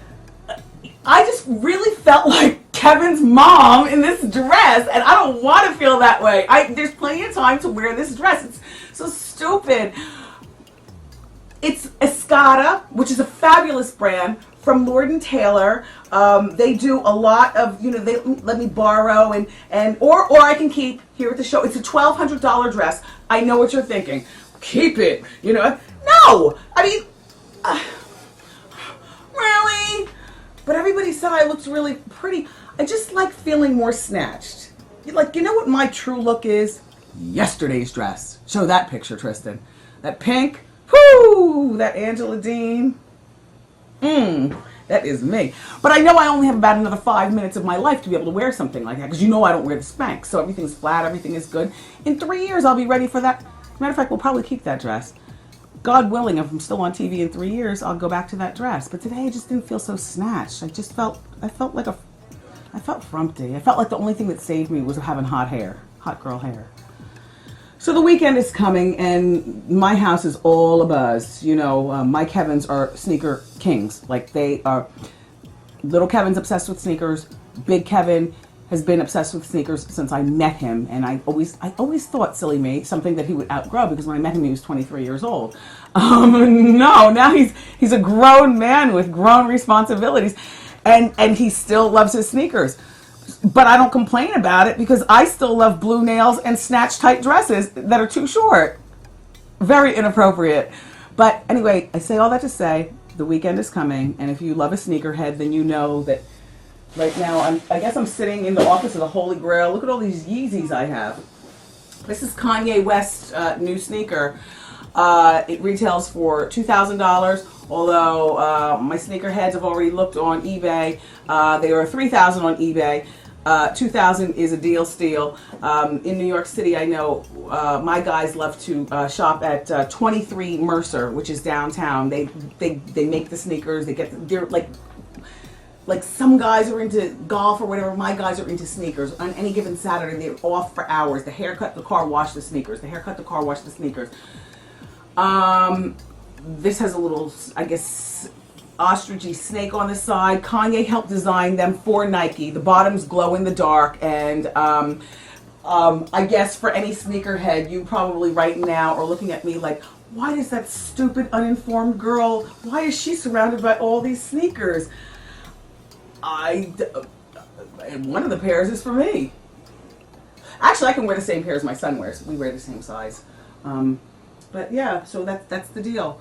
I just really felt like Kevin's mom in this dress, and I don't want to feel that way. There's plenty of time to wear this dress. It's so stupid. It's Escada, which is a fabulous brand from Lord & Taylor. They do a lot of, you know, they let me borrow or I can keep here at the show. It's a $1,200 dress. I know what you're thinking. Keep it, you know. No! I mean, really? But everybody said I looked really pretty. I just like feeling more snatched. Like, you know what my true look is? Yesterday's dress. Show that picture, Tristan. That pink. Whoo! That Angela Dean. That is me. But I know I only have about another 5 minutes of my life to be able to wear something like that, because you know I don't wear the Spanx, so everything's flat, everything is good. In 3 years, I'll be ready for that. Matter of fact, we'll probably keep that dress. God willing, if I'm still on TV in 3 years, I'll go back to that dress. But today, I just didn't feel so snatched. I felt frumpy. I felt like the only thing that saved me was having hot hair, hot girl hair. So the weekend is coming, and my house is all abuzz. You know, my Kevins are sneaker kings. Like, they are. Little Kevin's obsessed with sneakers. Big Kevin has been obsessed with sneakers since I met him, and I always thought, silly me, something that he would outgrow, because when I met him, he was 23 years old. No, now he's a grown man with grown responsibilities, and he still loves his sneakers. But I don't complain about it, because I still love blue nails and snatch tight dresses that are too short. Very inappropriate. But anyway, I say all that to say, the weekend is coming, and if you love a sneakerhead, then you know that right now, I guess I'm sitting in the office of the Holy Grail. Look at all these Yeezys I have. This is Kanye West's new sneaker. It retails for $2,000, although my sneakerheads have already looked on eBay. They are $3,000 on eBay. $2,000 is a deal steal. In New York City, I know my guys love to shop at 23 Mercer, which is downtown. They make the sneakers. They're like some guys are into golf or whatever. My guys are into sneakers. On any given Saturday, they're off for hours. The haircut, the car wash, the sneakers. The haircut, the car wash, the sneakers. This has a little, I guess, ostrichy snake on the side. Kanye helped design them for Nike. The bottoms glow in the dark, and I guess for any sneakerhead, you probably right now are looking at me like, why is that stupid, uninformed girl, why is she surrounded by all these sneakers? And one of the pairs is for me. Actually, I can wear the same pair as my son wears. We wear the same size. But yeah, so that's the deal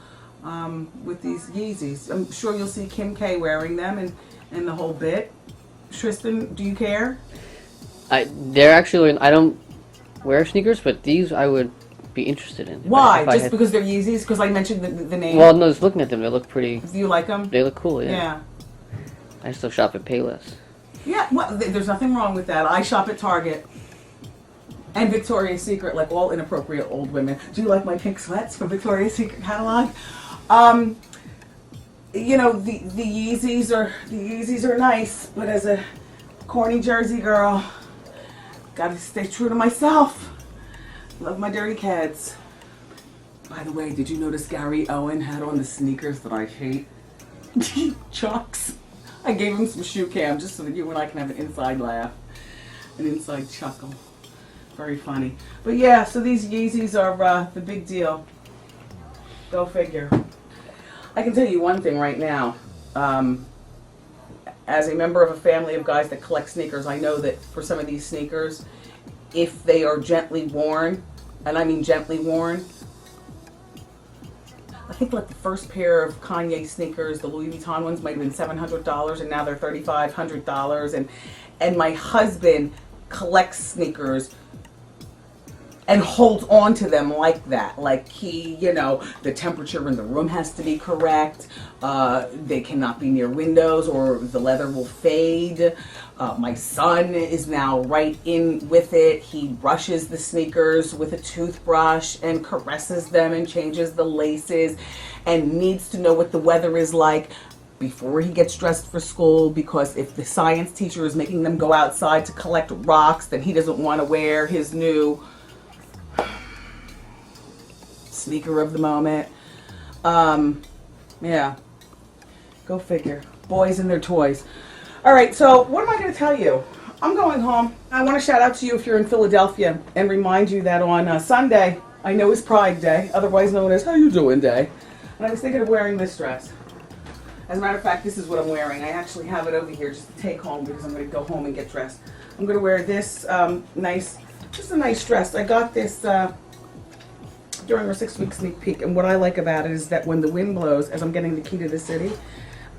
with these Yeezys. I'm sure you'll see Kim K wearing them and the whole bit. Tristan, do you care? They're actually, I don't wear sneakers, but these I would be interested in. Why? Just because they're Yeezys? Because I mentioned the name? Well, no, just looking at them, they look pretty. Do you like them? They look cool, yeah. Yeah. I still shop at Payless. Yeah, well, there's nothing wrong with that. I shop at Target. And Victoria's Secret, like all inappropriate old women. Do you like my pink sweats from Victoria's Secret catalog? You know, the Yeezys are nice, but as a corny Jersey girl, gotta stay true to myself. Love my dirty kids. By the way, did you notice Gary Owen had on the sneakers that I hate? Chucks. I gave him some shoe cam just so that you and I can have an inside laugh, an inside chuckle. Very funny. But yeah, so these Yeezys are the big deal. Go figure. I can tell you one thing right now. as a member of a family of guys that collect sneakers, I know that for some of these sneakers, if they are gently worn, and I mean gently worn, I think like the first pair of Kanye sneakers, the Louis Vuitton ones, might have been $700, and now they're $3,500. And my husband collects sneakers and holds on to them like that. Like he, you know, the temperature in the room has to be correct. They cannot be near windows or the leather will fade. My son is now right in with it. He brushes the sneakers with a toothbrush and caresses them and changes the laces and needs to know what the weather is like before he gets dressed for school, because if the science teacher is making them go outside to collect rocks, then he doesn't want to wear his new sneaker of the moment. Yeah, go figure. Boys and their toys. All right, so what am I going to tell you? I'm going home. I want to shout out to you if you're in Philadelphia and remind you that on Sunday, I know is Pride Day, otherwise known as How You Doing Day. And I was thinking of wearing this dress. As a matter of fact, this is what I'm wearing. I actually have it over here just to take home because I'm going to go home and get dressed. I'm going to wear this just a nice dress. I got this during our 6-week sneak peek, and what I like about it is that when the wind blows, as I'm getting the key to the city,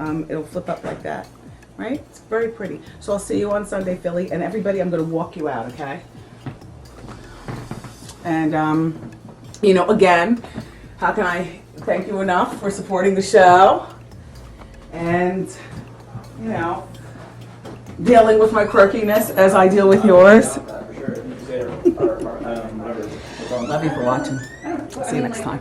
it'll flip up like that, right? It's very pretty. So I'll see you on Sunday, Philly, and everybody, I'm going to walk you out, okay? And, you know, again, how can I thank you enough for supporting the show? And, you know, dealing with my quirkiness as I deal with yours. Love you for watching. See you next time.